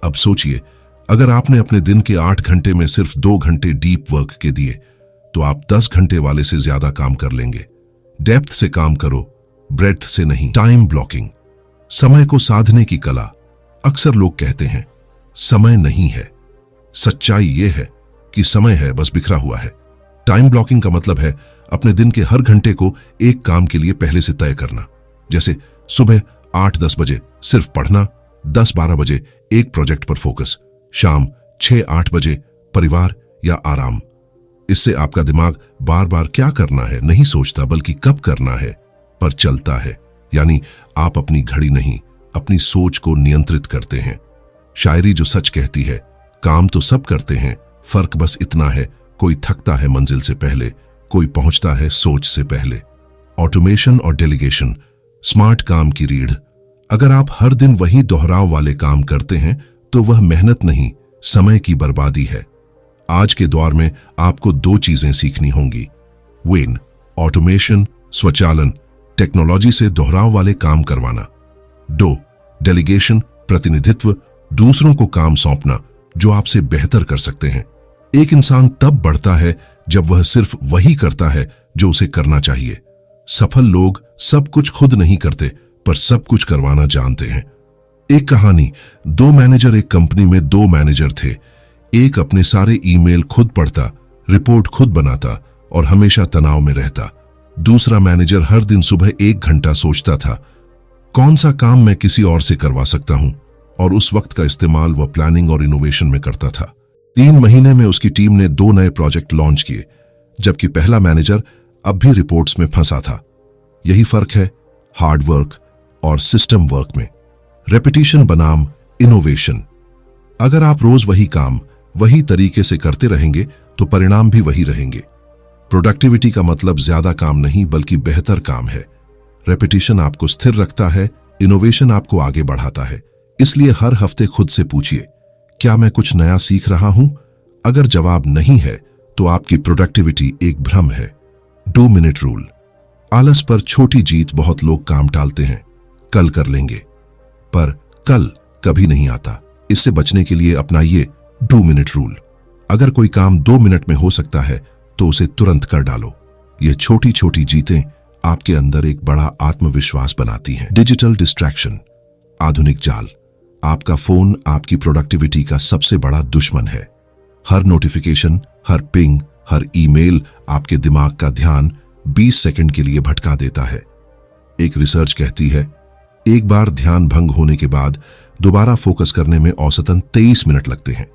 अब सोचिए, अगर आपने अपने दिन के 8 घंटे में सिर्फ 2 घंटे डीप वर्क के दिए तो आप 10 घंटे वाले से ज्यादा काम कर लेंगे। डेप्थ से काम करो, ब्रेड्थ से नहीं। टाइम ब्लॉकिंग, समय को साधने की कला। अक्सर लोग कहते हैं समय नहीं है। सच्चाई यह है कि समय है, बस बिखरा हुआ है। टाइम ब्लॉकिंग का मतलब है अपने दिन के हर घंटे को एक काम के लिए पहले से तय करना। जैसे सुबह 8-10 बजे सिर्फ पढ़ना, 10-12 बजे एक प्रोजेक्ट पर फोकस, शाम 6-8 बजे परिवार या आराम। इससे आपका दिमाग बार बार क्या करना है नहीं सोचता, बल्कि कब करना है पर चलता है। यानी आप अपनी घड़ी नहीं, अपनी सोच को नियंत्रित करते हैं। शायरी जो सच कहती है, काम तो सब करते हैं, फर्क बस इतना है, कोई थकता है मंजिल से पहले, कोई पहुंचता है सोच से पहले। ऑटोमेशन और डेलीगेशन, स्मार्ट काम की रीढ़। अगर आप हर दिन वही दोहराव वाले काम करते हैं तो वह मेहनत नहीं, समय की बर्बादी है। आज के दौर में आपको 2 चीजें सीखनी होंगी। वेन, ऑटोमेशन, स्वचालन, टेक्नोलॉजी से दोहराव वाले काम करवाना। 2, डेलीगेशन, प्रतिनिधित्व, दूसरों को काम सौंपना जो आपसे बेहतर कर सकते हैं। एक इंसान तब बढ़ता है जब वह सिर्फ वही करता है जो उसे करना चाहिए। सफल लोग सब कुछ खुद नहीं करते, पर सब कुछ करवाना जानते हैं। एक कहानी, 2 मैनेजर एक कंपनी में 2 मैनेजर थे। एक अपने सारे ईमेल खुद पढ़ता, रिपोर्ट खुद बनाता और हमेशा तनाव में रहता। दूसरा मैनेजर हर दिन सुबह 1 घंटा सोचता था कौन सा काम मैं किसी और से करवा सकता हूं, और उस वक्त का इस्तेमाल वह प्लानिंग और इनोवेशन में करता था। 3 महीने में उसकी टीम ने 2 नए प्रोजेक्ट लॉन्च किए, जबकि पहला मैनेजर अब भी रिपोर्ट्स में फंसा था। यही फर्क है, हार्ड वर्क और सिस्टम वर्क में। रेपिटेशन बनाम इनोवेशन। अगर आप रोज वही काम वही तरीके से करते रहेंगे तो परिणाम भी वही रहेंगे। प्रोडक्टिविटी का मतलब ज्यादा काम नहीं बल्कि बेहतर काम है। रेपिटेशन आपको स्थिर रखता है, इनोवेशन आपको आगे बढ़ाता है। इसलिए हर हफ्ते खुद से पूछिए, क्या मैं कुछ नया सीख रहा हूं? अगर जवाब नहीं है तो आपकी प्रोडक्टिविटी एक भ्रम है। 2 मिनट रूल। आलस पर छोटी जीत। बहुत लोग काम टालते हैं, कल कर लेंगे, पर कल कभी नहीं आता। इससे बचने के लिए अपनाइए 2 मिनट रूल। अगर कोई काम 2 मिनट में हो सकता है तो उसे तुरंत कर डालो। ये छोटी छोटी जीतें आपके अंदर एक बड़ा आत्मविश्वास बनाती हैं। Digital distraction. आधुनिक जाल। आपका फोन आपकी प्रोडक्टिविटी का सबसे बड़ा दुश्मन है। हर नोटिफिकेशन, हर पिंग, हर ईमेल आपके दिमाग का ध्यान 20 सेकंड के लिए भटका देता है। एक रिसर्च कहती है, एक बार ध्यान भंग होने के बाद दोबारा फोकस करने में औसतन 23 मिनट लगते हैं।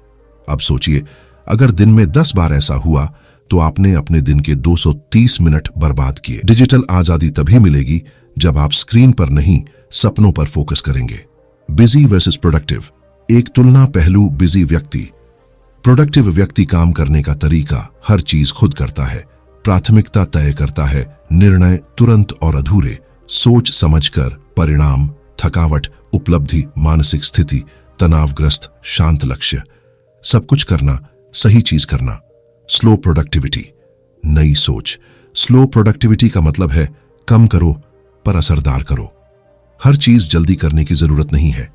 अब सोचिए, अगर दिन में 10 बार ऐसा हुआ तो आपने अपने दिन के 230 मिनट बर्बाद किए। डिजिटल आजादी तभी मिलेगी जब आप स्क्रीन पर नहीं, सपनों पर फोकस करेंगे। Busy versus productive. एक तुलना पहलू। बिजी व्यक्ति। प्रोडक्टिव व्यक्ति काम करने का तरीका, हर चीज खुद करता है, प्राथमिकता तय करता है, निर्णय तुरंत और अधूरे, सोच समझकर, परिणाम, थकावट, उपलब्धि, मानसिक स्थिति, तनावग्रस्त, शांत लक्ष्य, सब कुछ करना, सही चीज करना। Slow productivity. नई सोच। स्लो प्रोडक्टिविटी का मतलब है कम करो पर असरदार करो। हर चीज जल्दी करने की जरूरत नहीं है,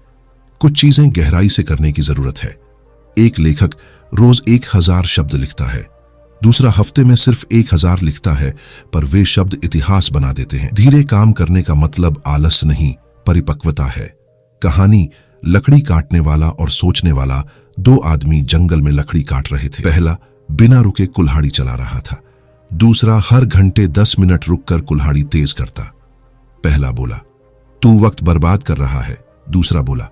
कुछ चीजें गहराई से करने की जरूरत है। एक लेखक रोज 1000 शब्द लिखता है, दूसरा हफ्ते में सिर्फ 1000 लिखता है, पर वे शब्द इतिहास बना देते हैं। धीरे काम करने का मतलब आलस नहीं, परिपक्वता है। कहानी, लकड़ी काटने वाला और सोचने वाला। 2 आदमी जंगल में लकड़ी काट रहे थे। पहला बिना रुके कुल्हाड़ी चला रहा था, दूसरा हर घंटे 10 मिनट रुककर कुल्हाड़ी तेज करता। पहला बोला, तू वक्त बर्बाद कर रहा है। दूसरा बोला,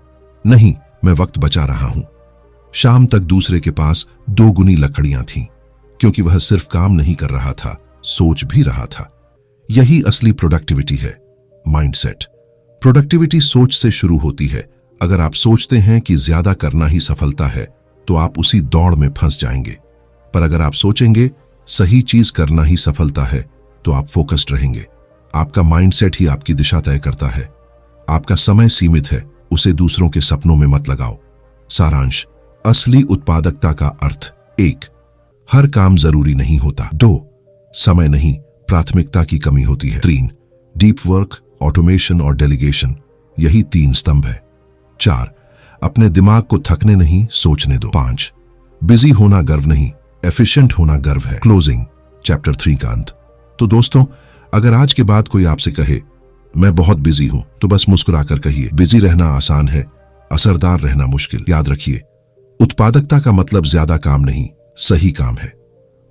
नहीं, मैं वक्त बचा रहा हूं। शाम तक दूसरे के पास 2 गुनी लकड़ियां थीं, क्योंकि वह सिर्फ काम नहीं कर रहा था, सोच भी रहा था। यही असली प्रोडक्टिविटी है। माइंडसेट। प्रोडक्टिविटी सोच से शुरू होती है। अगर आप सोचते हैं कि ज्यादा करना ही सफलता है तो आप उसी दौड़ में फंस जाएंगे, पर अगर आप सोचेंगे सही चीज करना ही सफलता है तो आप फोकस्ड रहेंगे। आपका माइंडसेट ही आपकी दिशा तय करता है। आपका समय सीमित है, उसे दूसरों के सपनों में मत लगाओ। सारांश। असली उत्पादकता का अर्थ। 1, हर काम जरूरी नहीं होता। 2, समय नहीं, प्राथमिकता की कमी होती है। 3, डीप वर्क, ऑटोमेशन और डेलीगेशन, यही 3 स्तंभ है। 4, अपने दिमाग को थकने नहीं, सोचने दो। 5, बिजी होना गर्व नहीं, एफिशिएंट होना गर्व है। क्लोजिंग। चैप्टर 3 का अंत। तो दोस्तों, अगर आज के बाद कोई आपसे कहे मैं बहुत बिजी हूं, तो बस मुस्कुराकर कहिए, बिजी रहना आसान है, असरदार रहना मुश्किल। याद रखिए, उत्पादकता का मतलब ज्यादा काम नहीं, सही काम है।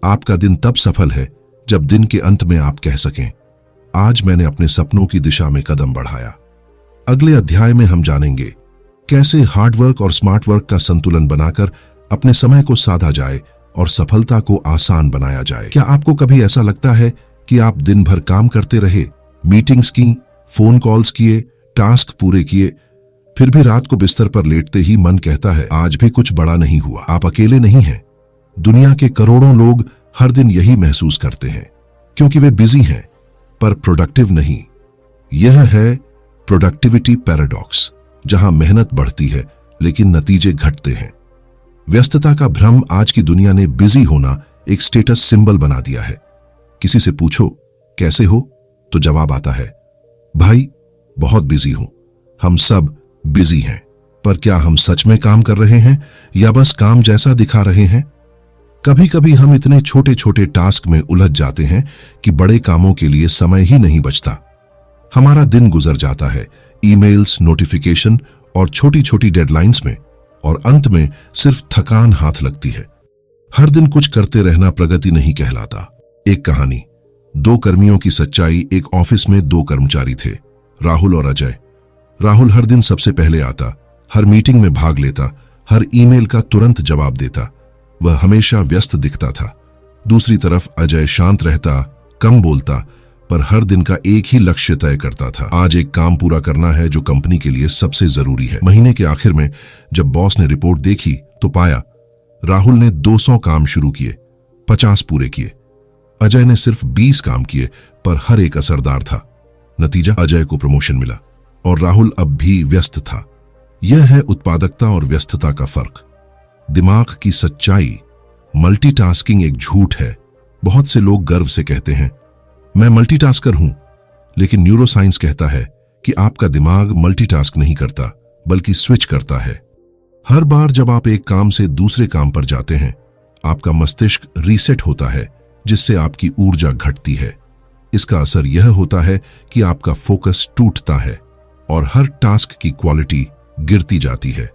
आपका दिन तब सफल है जब दिन के अंत में आप कह सकें, आज मैंने अपने सपनों की दिशा में कदम बढ़ाया। अगले अध्याय में हम जानेंगे कैसे हार्डवर्क और स्मार्ट वर्क का संतुलन बनाकर अपने समय को साधा जाए और सफलता को आसान बनाया जाए। क्या आपको कभी ऐसा लगता है कि आप दिन भर काम करते रहे, मीटिंग्स की, फोन कॉल्स किए, टास्क पूरे किए, फिर भी रात को बिस्तर पर लेटते ही मन कहता है आज भी कुछ बड़ा नहीं हुआ? आप अकेले नहीं हैं। दुनिया के करोड़ों लोग हर दिन यही महसूस करते हैं, क्योंकि वे बिजी हैं पर प्रोडक्टिव नहीं। यह है प्रोडक्टिविटी पैराडॉक्स, जहां मेहनत बढ़ती है लेकिन नतीजे घटते हैं। व्यस्तता का भ्रम। आज की दुनिया ने बिजी होना एक स्टेटस सिंबल बना दिया है। किसी से पूछो कैसे हो तो जवाब आता है, भाई बहुत बिजी हूं। हम सब बिजी हैं, पर क्या हम सच में काम कर रहे हैं या बस काम जैसा दिखा रहे हैं? कभी कभी हम इतने छोटे छोटे टास्क में उलझ जाते हैं कि बड़े कामों के लिए समय ही नहीं बचता। हमारा दिन गुजर जाता है ईमेल्स, नोटिफिकेशन और छोटी छोटी डेडलाइंस में, और अंत में सिर्फ थकान हाथ लगती है। हर दिन कुछ करते रहना प्रगति नहीं कहलाता। एक कहानी। 2 कर्मियों की सच्चाई। एक ऑफिस में 2 कर्मचारी थे, राहुल और अजय। राहुल हर दिन सबसे पहले आता, हर मीटिंग में भाग लेता, हर ईमेल का तुरंत जवाब देता। वह हमेशा व्यस्त दिखता था। दूसरी तरफ अजय शांत रहता, कम बोलता, पर हर दिन का एक ही लक्ष्य तय करता था। आज एक काम पूरा करना है जो कंपनी के लिए सबसे जरूरी है। महीने के आखिर में जब बॉस ने रिपोर्ट देखी तो पाया राहुल ने 200 काम शुरू किए, 50 पूरे किए। अजय ने सिर्फ 20 काम किए, पर हर एक असरदार था। नतीजा, अजय को प्रमोशन मिला और राहुल अब भी व्यस्त था। यह है उत्पादकता और व्यस्तता का फर्क। दिमाग की सच्चाई, मल्टीटास्किंग एक झूठ है। बहुत से लोग गर्व से कहते हैं मैं मल्टीटास्कर हूं, लेकिन न्यूरोसाइंस कहता है कि आपका दिमाग मल्टीटास्क नहीं करता, बल्कि स्विच करता है। हर बार जब आप एक काम से दूसरे काम पर जाते हैं, आपका मस्तिष्क रीसेट होता है, जिससे आपकी ऊर्जा घटती है। इसका असर यह होता है कि आपका फोकस टूटता है और हर टास्क की क्वालिटी गिरती जाती है।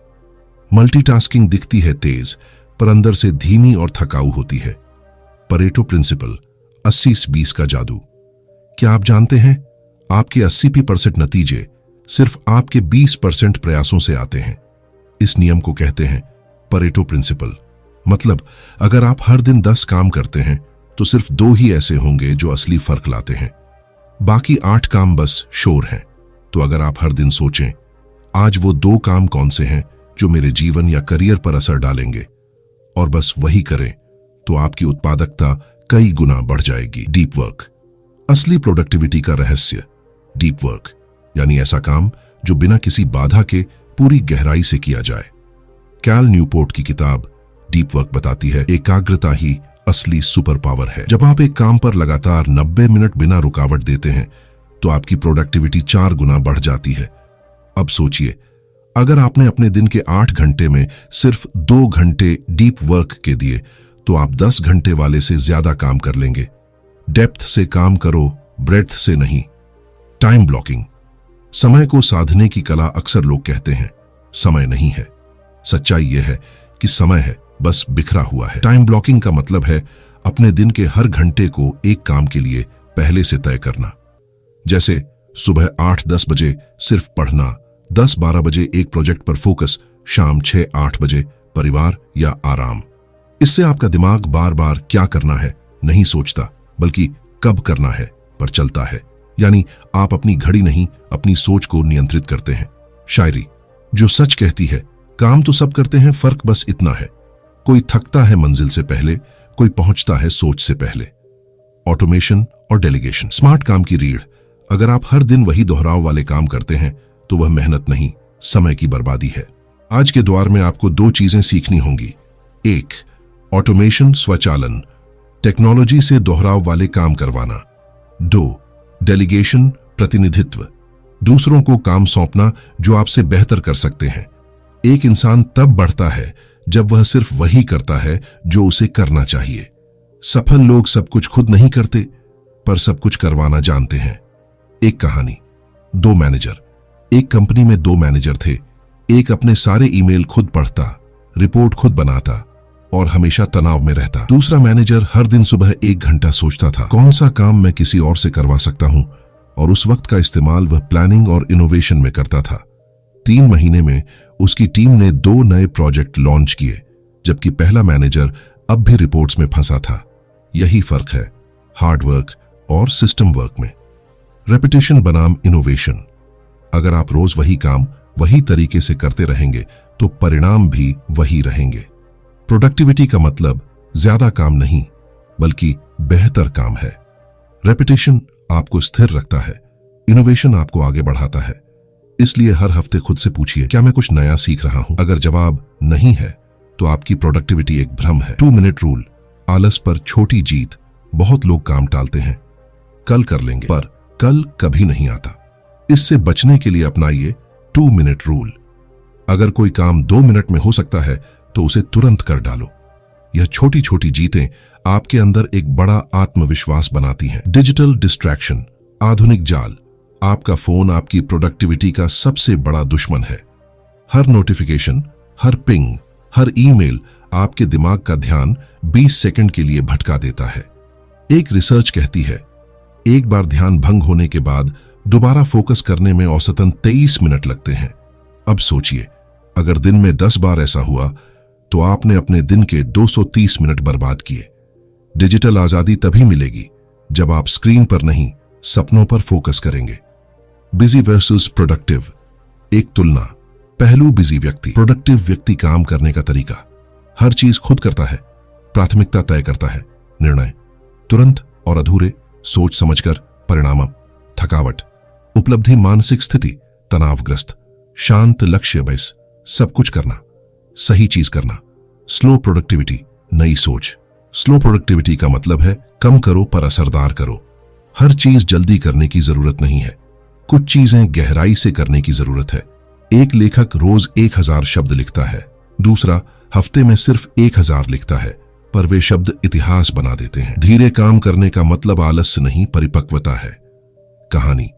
मल्टीटास्किंग दिखती है तेज, पर अंदर से धीमी और थकाऊ होती है। परेटो प्रिंसिपल, 80-20 का जादू। क्या आप जानते हैं आपके 80% नतीजे सिर्फ आपके 20% प्रयासों से आते हैं। इस नियम को कहते हैं परेटो प्रिंसिपल। मतलब अगर आप हर दिन 10 काम करते हैं तो सिर्फ 2 ही ऐसे होंगे जो असली फर्क लाते हैं, बाकी 8 काम बस शोर हैं। तो अगर आप हर दिन सोचें आज वो 2 काम कौन से हैं जो मेरे जीवन या करियर पर असर डालेंगे, और बस वही करें, तो आपकी उत्पादकता कई गुना बढ़ जाएगी। डीप वर्क, असली प्रोडक्टिविटी का रहस्य। डीप वर्क यानी ऐसा काम जो बिना किसी बाधा के पूरी गहराई से किया जाए। कैल न्यूपोर्ट की किताब डीप वर्क बताती है एकाग्रता ही असली सुपर पावर है। जब आप एक काम पर लगातार 90 मिनट बिना रुकावट देते हैं तो आपकी प्रोडक्टिविटी 4 गुना बढ़ जाती है। अब सोचिए, अगर आपने अपने दिन के 8 घंटे में सिर्फ 2 घंटे डीप वर्क के दिए तो आप 10 घंटे वाले से ज्यादा काम कर लेंगे। डेप्थ से काम करो, ब्रेड्थ से नहीं। टाइम ब्लॉकिंग, समय को साधने की कला। अक्सर लोग कहते हैं समय नहीं है। सच्चाई यह है कि समय है, बस बिखरा हुआ है। टाइम ब्लॉकिंग का मतलब है अपने दिन के हर घंटे को एक काम के लिए पहले से तय करना। जैसे सुबह 8-10 बजे सिर्फ पढ़ना, 10-12 बजे एक प्रोजेक्ट पर फोकस, शाम 6-8 बजे परिवार या आराम। इससे आपका दिमाग बार बार क्या करना है नहीं सोचता, बल्कि कब करना है पर चलता है। यानी आप अपनी घड़ी नहीं, अपनी सोच को नियंत्रित करते हैं। शायरी जो सच कहती है काम तो सब करते हैं, फर्क बस इतना है, कोई थकता है मंजिल से पहले, कोई पहुंचता है सोच से पहले। ऑटोमेशन और डेलीगेशन, स्मार्ट काम की रीढ़। अगर आप हर दिन वही दोहराव वाले काम करते हैं तो वह मेहनत नहीं, समय की बर्बादी है। आज के दौर में आपको 2 चीजें सीखनी होंगी। 1, ऑटोमेशन, स्वचालन, टेक्नोलॉजी से दोहराव वाले काम करवाना। 2, डेलीगेशन, प्रतिनिधित्व, दूसरों को काम सौंपना जो आपसे बेहतर कर सकते हैं। एक इंसान तब बढ़ता है जब वह सिर्फ वही करता है जो उसे करना चाहिए। सफल लोग सब कुछ खुद नहीं करते, पर सब कुछ करवाना जानते हैं। एक कहानी, 2 मैनेजर। एक कंपनी में 2 मैनेजर थे। एक अपने सारे ईमेल खुद पढ़ता, रिपोर्ट खुद बनाता और हमेशा तनाव में रहता। दूसरा मैनेजर हर दिन सुबह 1 घंटा सोचता था कौन सा काम मैं किसी और से करवा सकता हूं, और उस वक्त का इस्तेमाल वह प्लानिंग और इनोवेशन में करता था। 3 महीने में उसकी टीम ने 2 नए प्रोजेक्ट लॉन्च किए, जबकि पहला मैनेजर अब भी रिपोर्ट्स में फंसा था। यही फर्क है हार्ड वर्क और सिस्टम वर्क में। रेपिटेशन बनाम इनोवेशन। अगर आप रोज वही काम वही तरीके से करते रहेंगे तो परिणाम भी वही रहेंगे। प्रोडक्टिविटी का मतलब ज्यादा काम नहीं, बल्कि बेहतर काम है। रेपिटेशन आपको स्थिर रखता है, इनोवेशन आपको आगे बढ़ाता है। इसलिए हर हफ्ते खुद से पूछिए, क्या मैं कुछ नया सीख रहा हूं? अगर जवाब नहीं है तो आपकी प्रोडक्टिविटी एक भ्रम है। 2 मिनट रूल, आलस पर छोटी जीत। बहुत लोग काम टालते हैं, कल कर लेंगे, पर कल कभी नहीं आता। इससे बचने के लिए अपनाइए 2 मिनट रूल। अगर कोई काम 2 मिनट में हो सकता है तो उसे तुरंत कर डालो। यह छोटी छोटी जीतें आपके अंदर एक बड़ा आत्मविश्वास बनाती हैं। डिजिटल डिस्ट्रैक्शन, आधुनिक जाल। आपका फोन आपकी प्रोडक्टिविटी का सबसे बड़ा दुश्मन है। हर नोटिफिकेशन, हर पिंग, हर ईमेल आपके दिमाग का ध्यान 20 सेकंड के लिए भटका देता है। एक रिसर्च कहती है एक बार ध्यान भंग होने के बाद दोबारा फोकस करने में औसतन 23 मिनट लगते हैं। अब सोचिए, अगर दिन में 10 बार ऐसा हुआ तो आपने अपने दिन के 230 मिनट बर्बाद किए। डिजिटल आजादी तभी मिलेगी जब आप स्क्रीन पर नहीं, सपनों पर फोकस करेंगे। बिजी वर्सेस प्रोडक्टिव, एक तुलना। पहलू बिजी व्यक्ति, प्रोडक्टिव व्यक्ति काम करने का तरीका, हर चीज खुद करता है, प्राथमिकता तय करता है, निर्णय तुरंत और अधूरे, सोच समझकर परिणाम, थकावट, उपलब्धि, मानसिक स्थिति तनावग्रस्त, शांत लक्ष्य, बस सब कुछ करना, सही चीज करना। स्लो प्रोडक्टिविटी, नई सोच। स्लो प्रोडक्टिविटी का मतलब है कम करो पर असरदार करो। हर चीज जल्दी करने की जरूरत नहीं है, कुछ चीजें गहराई से करने की जरूरत है। एक लेखक रोज 1000 शब्द लिखता है, दूसरा हफ्ते में सिर्फ 1000 लिखता है, पर वे शब्द इतिहास बना देते हैं। धीरे काम करने का मतलब आलस्य नहीं, परिपक्वता है। कहानी,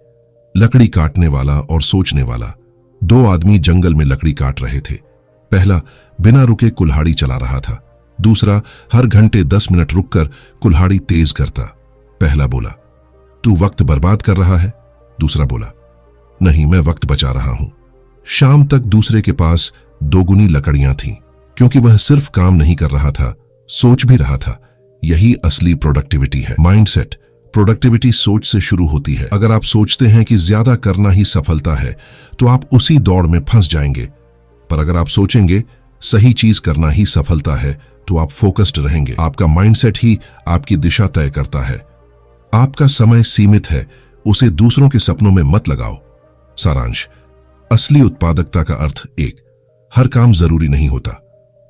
लकड़ी काटने वाला और सोचने वाला। दो आदमी जंगल में लकड़ी काट रहे थे। पहला बिना रुके कुल्हाड़ी चला रहा था, दूसरा हर घंटे 10 मिनट रुककर कुल्हाड़ी तेज करता। पहला बोला, तू वक्त बर्बाद कर रहा है। दूसरा बोला, नहीं, मैं वक्त बचा रहा हूं। शाम तक दूसरे के पास दोगुनी लकड़ियां थीं, क्योंकि वह सिर्फ काम नहीं कर रहा था, सोच भी रहा था। यही असली प्रोडक्टिविटी है। माइंडसेट, प्रोडक्टिविटी सोच से शुरू होती है। अगर आप सोचते हैं कि ज्यादा करना ही सफलता है, तो आप उसी दौड़ में फंस जाएंगे। पर अगर आप सोचेंगे सही चीज करना ही सफलता है, तो आप फोकस्ड रहेंगे। आपका माइंडसेट ही आपकी दिशा तय करता है। आपका समय सीमित है, उसे दूसरों के सपनों में मत लगाओ। सारांश, असली उत्पादकता का अर्थ 1, हर काम जरूरी नहीं होता।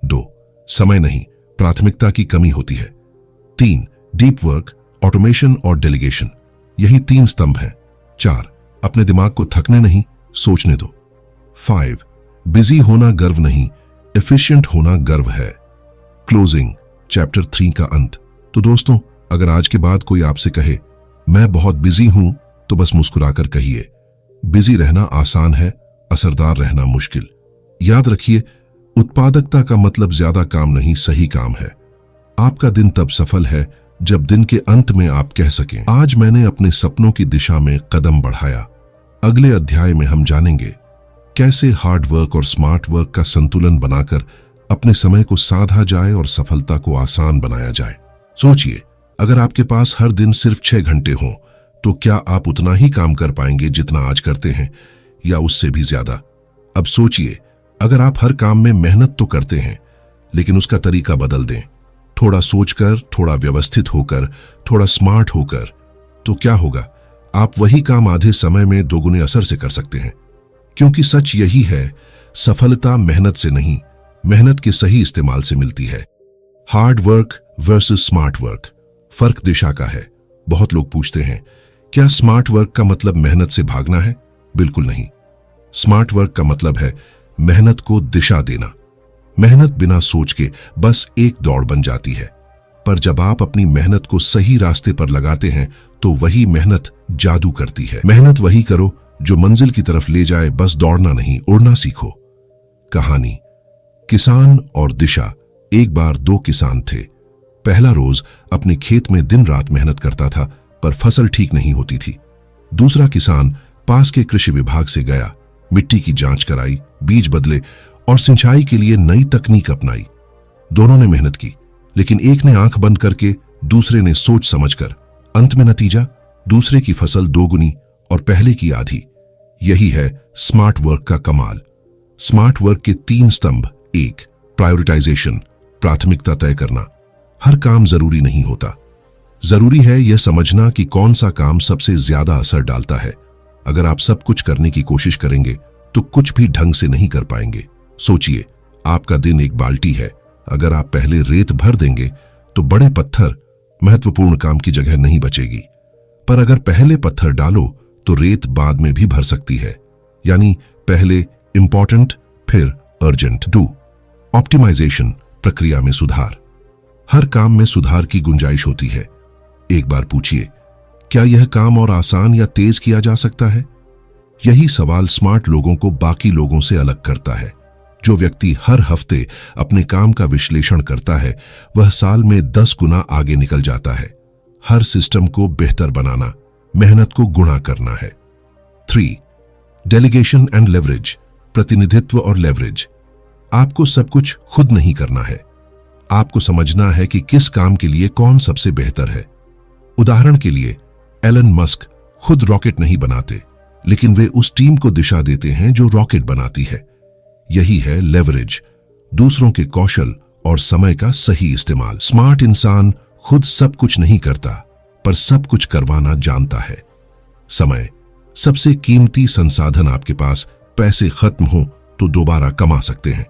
2, समय नहीं, प्राथमिकता की कमी होती है। 3, डीप वर्क, ऑटोमेशन और डेलीगेशन, यही 3 स्तंभ हैं। 4, अपने दिमाग को थकने नहीं, सोचने दो। 5, बिजी होना गर्व नहीं, एफिशिएंट होना गर्व है। क्लोजिंग, चैप्टर 3 का अंत। तो दोस्तों, अगर आज के बाद कोई आपसे कहे मैं बहुत बिजी हूं, तो बस मुस्कुराकर कहिए, बिजी रहना आसान है, असरदार रहना मुश्किल। याद रखिए, उत्पादकता का मतलब ज्यादा काम नहीं, सही काम है। आपका दिन तब सफल है जब दिन के अंत में आप कह सकें, आज मैंने अपने सपनों की दिशा में कदम बढ़ाया। अगले अध्याय में हम जानेंगे कैसे हार्ड वर्क और स्मार्ट वर्क का संतुलन बनाकर अपने समय को साधा जाए और सफलता को आसान बनाया जाए। सोचिए, अगर आपके पास हर दिन सिर्फ 6 घंटे हों, तो क्या आप उतना ही काम कर पाएंगे जितना आज करते हैं, या उससे भी ज्यादा? अब सोचिए, अगर आप हर काम में मेहनत तो करते हैं, लेकिन उसका तरीका बदल दें, थोड़ा सोचकर, थोड़ा व्यवस्थित होकर, थोड़ा स्मार्ट होकर, तो क्या होगा? आप वही काम आधे समय में दोगुने असर से कर सकते हैं। क्योंकि सच यही है, सफलता मेहनत से नहीं, मेहनत के सही इस्तेमाल से मिलती है। Hard work versus smart work, फर्क दिशा का है। बहुत लोग पूछते हैं, क्या स्मार्ट वर्क का मतलब मेहनत से भागना है? बिल्कुल नहीं। स्मार्ट वर्क का मतलब है मेहनत को दिशा देना। मेहनत बिना सोच के बस एक दौड़ बन जाती है, पर जब आप अपनी मेहनत को सही रास्ते पर लगाते हैं, तो वही मेहनत जादू करती है। मेहनत वही करो जो मंजिल की तरफ ले जाए, बस दौड़ना नहीं, उड़ना सीखो। कहानी, किसान और दिशा। एक बार 2 किसान थे। पहला रोज अपने खेत में दिन रात मेहनत करता था, पर फसल ठीक नहीं होती थी। दूसरा किसान पास के कृषि विभाग से गया, मिट्टी की जांच कराई, बीज बदले और सिंचाई के लिए नई तकनीक अपनाई। दोनों ने मेहनत की, लेकिन एक ने आंख बंद करके, दूसरे ने सोच समझकर। अंत में नतीजा, दूसरे की फसल दोगुनी और पहले की आधी। यही है स्मार्ट वर्क का कमाल। स्मार्ट वर्क के 3 स्तंभ। 1, प्रायोरिटाइजेशन, प्राथमिकता तय करना। हर काम जरूरी नहीं होता, जरूरी है यह समझना कि कौन सा काम सबसे ज्यादा असर डालता है। अगर आप सब कुछ करने की कोशिश करेंगे, तो कुछ भी ढंग से नहीं कर पाएंगे। सोचिए, आपका दिन एक बाल्टी है। अगर आप पहले रेत भर देंगे, तो बड़े पत्थर, महत्वपूर्ण काम की जगह नहीं बचेगी। पर अगर पहले पत्थर डालो, तो रेत बाद में भी भर सकती है। यानी पहले इंपॉर्टेंट, फिर अर्जेंट। 2, ऑप्टिमाइजेशन, प्रक्रिया में सुधार। हर काम में सुधार की गुंजाइश होती है। एक बार पूछिए, क्या यह काम और आसान या तेज किया जा सकता है? यही सवाल स्मार्ट लोगों को बाकी लोगों से अलग करता है। जो व्यक्ति हर हफ्ते अपने काम का विश्लेषण करता है, वह साल में 10 गुना आगे निकल जाता है। हर सिस्टम को बेहतर बनाना, मेहनत को गुणा करना है। 3, डेलीगेशन एंड लेवरेज, प्रतिनिधित्व और लेवरेज। आपको सब कुछ खुद नहीं करना है, आपको समझना है कि किस काम के लिए कौन सबसे बेहतर है। उदाहरण के लिए, एलन मस्क खुद रॉकेट नहीं बनाते, लेकिन वे उस टीम को दिशा देते हैं जो रॉकेट बनाती है। यही है लेवरेज, दूसरों के कौशल और समय का सही इस्तेमाल। स्मार्ट इंसान खुद सब कुछ नहीं करता, पर सब कुछ करवाना जानता है। समय सबसे कीमती संसाधन। आपके पास पैसे खत्म हो तो दोबारा कमा सकते हैं,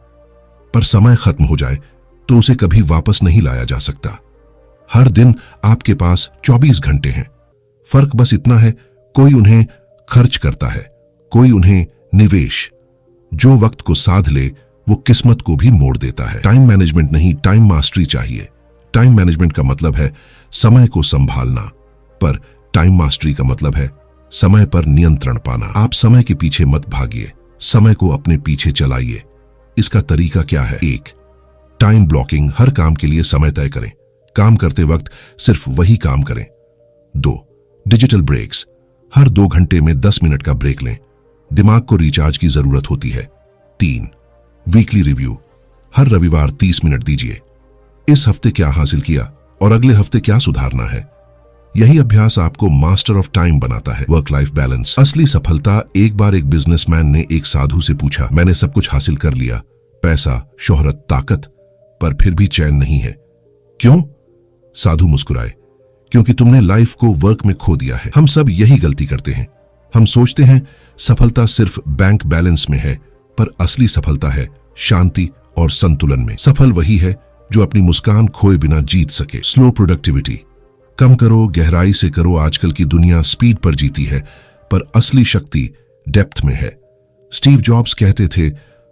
पर समय खत्म हो जाए तो उसे कभी वापस नहीं लाया जा सकता। हर दिन आपके पास 24 घंटे हैं। फर्क बस इतना है, कोई उन्हें खर्च करता है, कोई उन्हें निवेश। जो वक्त को साध ले वो किस्मत को भी मोड़ देता है। टाइम मैनेजमेंट नहीं, टाइम मास्टरी चाहिए। टाइम मैनेजमेंट का मतलब है समय को संभालना, पर टाइम मास्टरी का मतलब है समय पर नियंत्रण पाना। आप समय के पीछे मत भागिए, समय को अपने पीछे चलाइए। इसका तरीका क्या है? 1. Time blocking. हर काम के लिए समय तय करें। काम करते वक्त सिर्फ वही काम करें। 2. Digital breaks. हर 2 घंटे में 10 मिनट का ब्रेक लें, दिमाग को रिचार्ज की जरूरत होती है। 3. Weekly review. हर रविवार 30 मिनट दीजिए। इस हफ्ते क्या हासिल किया और अगले हफ्ते क्या सुधारना है। यही अभ्यास आपको मास्टर ऑफ टाइम बनाता है। Work life balance. असली सफलता। एक बार एक बिजनेसमैन ने एक साधु से पूछा, मैंने सब कुछ हासिल कर लिया, पैसा, शोहरत, ताकत, पर फिर भी चैन नहीं है, क्यों? साधु मुस्कुराए, क्योंकि तुमने लाइफ को वर्क में खो दिया है। हम सब यही गलती करते हैं। हम सोचते हैं सफलता सिर्फ बैंक बैलेंस में है, पर असली सफलता है शांति और संतुलन में। सफल वही है जो अपनी मुस्कान खोए बिना जीत सके। Slow productivity. कम करो, गहराई से करो। आजकल की दुनिया स्पीड पर जीती है, पर असली शक्ति डेप्थ में है। स्टीव जॉब्स कहते थे,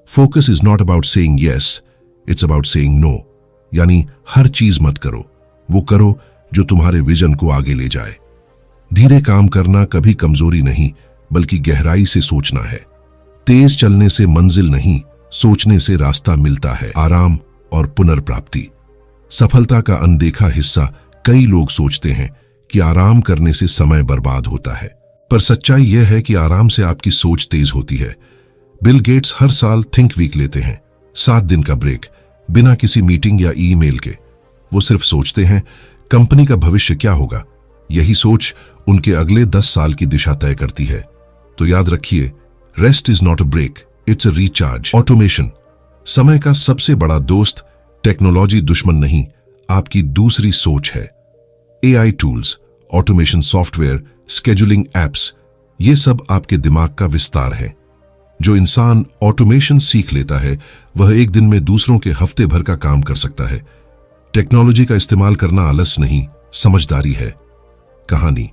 focus is not about saying yes, it's about saying no. यानी हर चीज मत करो, वो करो जो तुम्हारे विजन को आगे ले जाए। धीरे काम करना कभी कमजोरी नहीं, बल्कि गहराई से सोचना है। तेज चलने से मंजिल नहीं, सोचने से रास्ता मिलता है। आराम और पुनर्प्राप्ति। सफलता का अनदेखा हिस्सा। कई लोग सोचते हैं कि आराम करने से समय बर्बाद होता है, पर सच्चाई यह है कि आराम से आपकी सोच तेज होती है। बिल गेट्स हर साल थिंक वीक लेते हैं, 7 दिन का ब्रेक, बिना किसी मीटिंग या ईमेल के। वो सिर्फ सोचते हैं कंपनी का भविष्य क्या होगा। यही सोच उनके अगले 10 साल की दिशा तय करती है। तो याद रखिए, rest is not a break, it's a recharge. Automation. समय का सबसे बड़ा दोस्त टेक्नोलॉजी दुश्मन नहीं, आपकी दूसरी सोच है। AI tools, automation software, scheduling apps, ये सब आपके दिमाग का विस्तार है। जो इंसान ऑटोमेशन सीख लेता है वह एक दिन में दूसरों के हफ्ते भर का काम कर सकता है। टेक्नोलॉजी का इस्तेमाल करना आलस नहीं, समझदारी है। कहानी,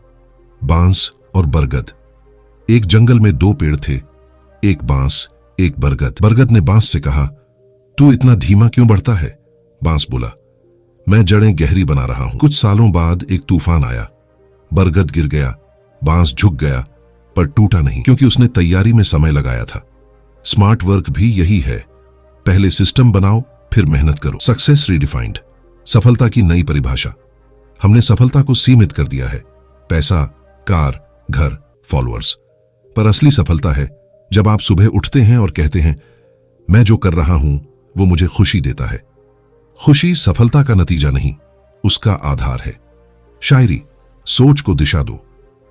बांस और बरगद। एक जंगल में 2 पेड़ थे, एक बांस, एक बरगद। बरगद ने बांस से कहा, तू इतना धीमा क्यों बढ़ता है? बांस बोला, मैं जड़ें गहरी बना रहा हूं। कुछ सालों बाद एक तूफान आया, बरगद गिर गया, बांस झुक गया, पर टूटा नहीं, क्योंकि उसने तैयारी में समय लगाया था। स्मार्ट वर्क भी यही है, पहले सिस्टम बनाओ, फिर मेहनत करो। Success redefined. सफलता की नई परिभाषा। हमने सफलता को सीमित कर दिया है, पैसा, कार, घर, फॉलोअर्स। पर असली सफलता है जब आप सुबह उठते हैं और कहते हैं, मैं जो कर रहा हूं वो मुझे खुशी देता है। खुशी सफलता का नतीजा नहीं, उसका आधार है। शायरी। सोच को दिशा दो।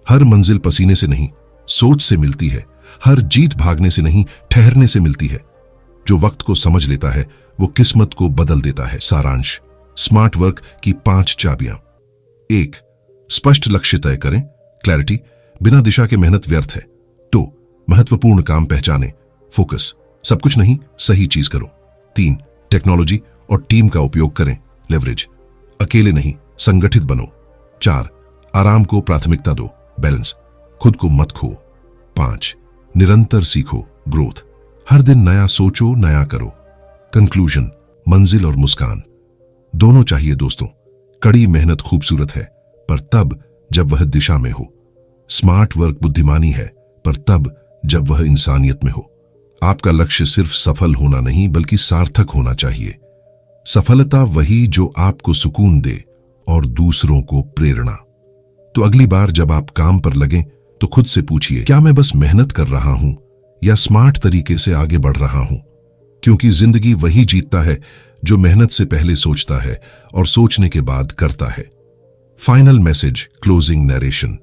हर मंजिल पसीने से नहीं, सोच से मिलती है। हर जीत भागने से नहीं, ठहरने से मिलती है। जो वक्त को समझ लेता है वो किस्मत को बदल देता है। सारांश। स्मार्ट वर्क की 5 चाबियां। 1. स्पष्ट लक्ष्य तय करें, क्लैरिटी। बिना दिशा के मेहनत व्यर्थ है। 2. महत्वपूर्ण काम पहचानें, फोकस। सब कुछ नहीं, सही चीज करो। 3. टेक्नोलॉजी और टीम का उपयोग करें, लेवरेज। अकेले नहीं, संगठित बनो। 4. आराम को प्राथमिकता दो, बैलेंस। खुद को मत खो। 5. निरंतर सीखो, ग्रोथ। हर दिन नया सोचो, नया करो। कंक्लूजन। मंजिल और मुस्कान दोनों चाहिए दोस्तों। कड़ी मेहनत खूबसूरत है, पर तब जब वह दिशा में हो। स्मार्ट वर्क बुद्धिमानी है, पर तब जब वह इंसानियत में हो। आपका लक्ष्य सिर्फ सफल होना नहीं, बल्कि सार्थक होना चाहिए। सफलता वही जो आपको सुकून दे और दूसरों को प्रेरणा। तो अगली बार जब आप काम पर लगें तो खुद से पूछिए, क्या मैं बस मेहनत कर रहा हूं या स्मार्ट तरीके से आगे बढ़ रहा हूं? क्योंकि जिंदगी वही जीतता है जो मेहनत से पहले सोचता है और सोचने के बाद करता है। Final message, closing narration.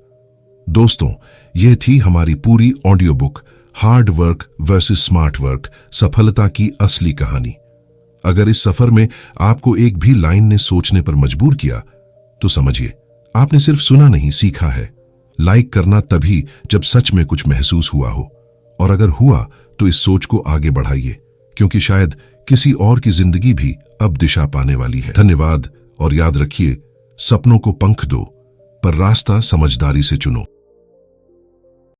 दोस्तों, यह थी हमारी पूरी audio book hard work versus smart work, सफलता की असली कहानी। अगर इस सफर में आपको एक भी लाइन ने सोचने पर मजबूर किया, तो समझिए आपने सिर्फ सुना नहीं, सीखा है। लाइक करना तभी जब सच में कुछ महसूस हुआ हो, और अगर हुआ तो इस सोच को आगे बढ़ाइए, क्योंकि शायद किसी और की जिंदगी भी अब दिशा पाने वाली है। धन्यवाद, और याद रखिए, सपनों को पंख दो, पर रास्ता समझदारी से चुनो।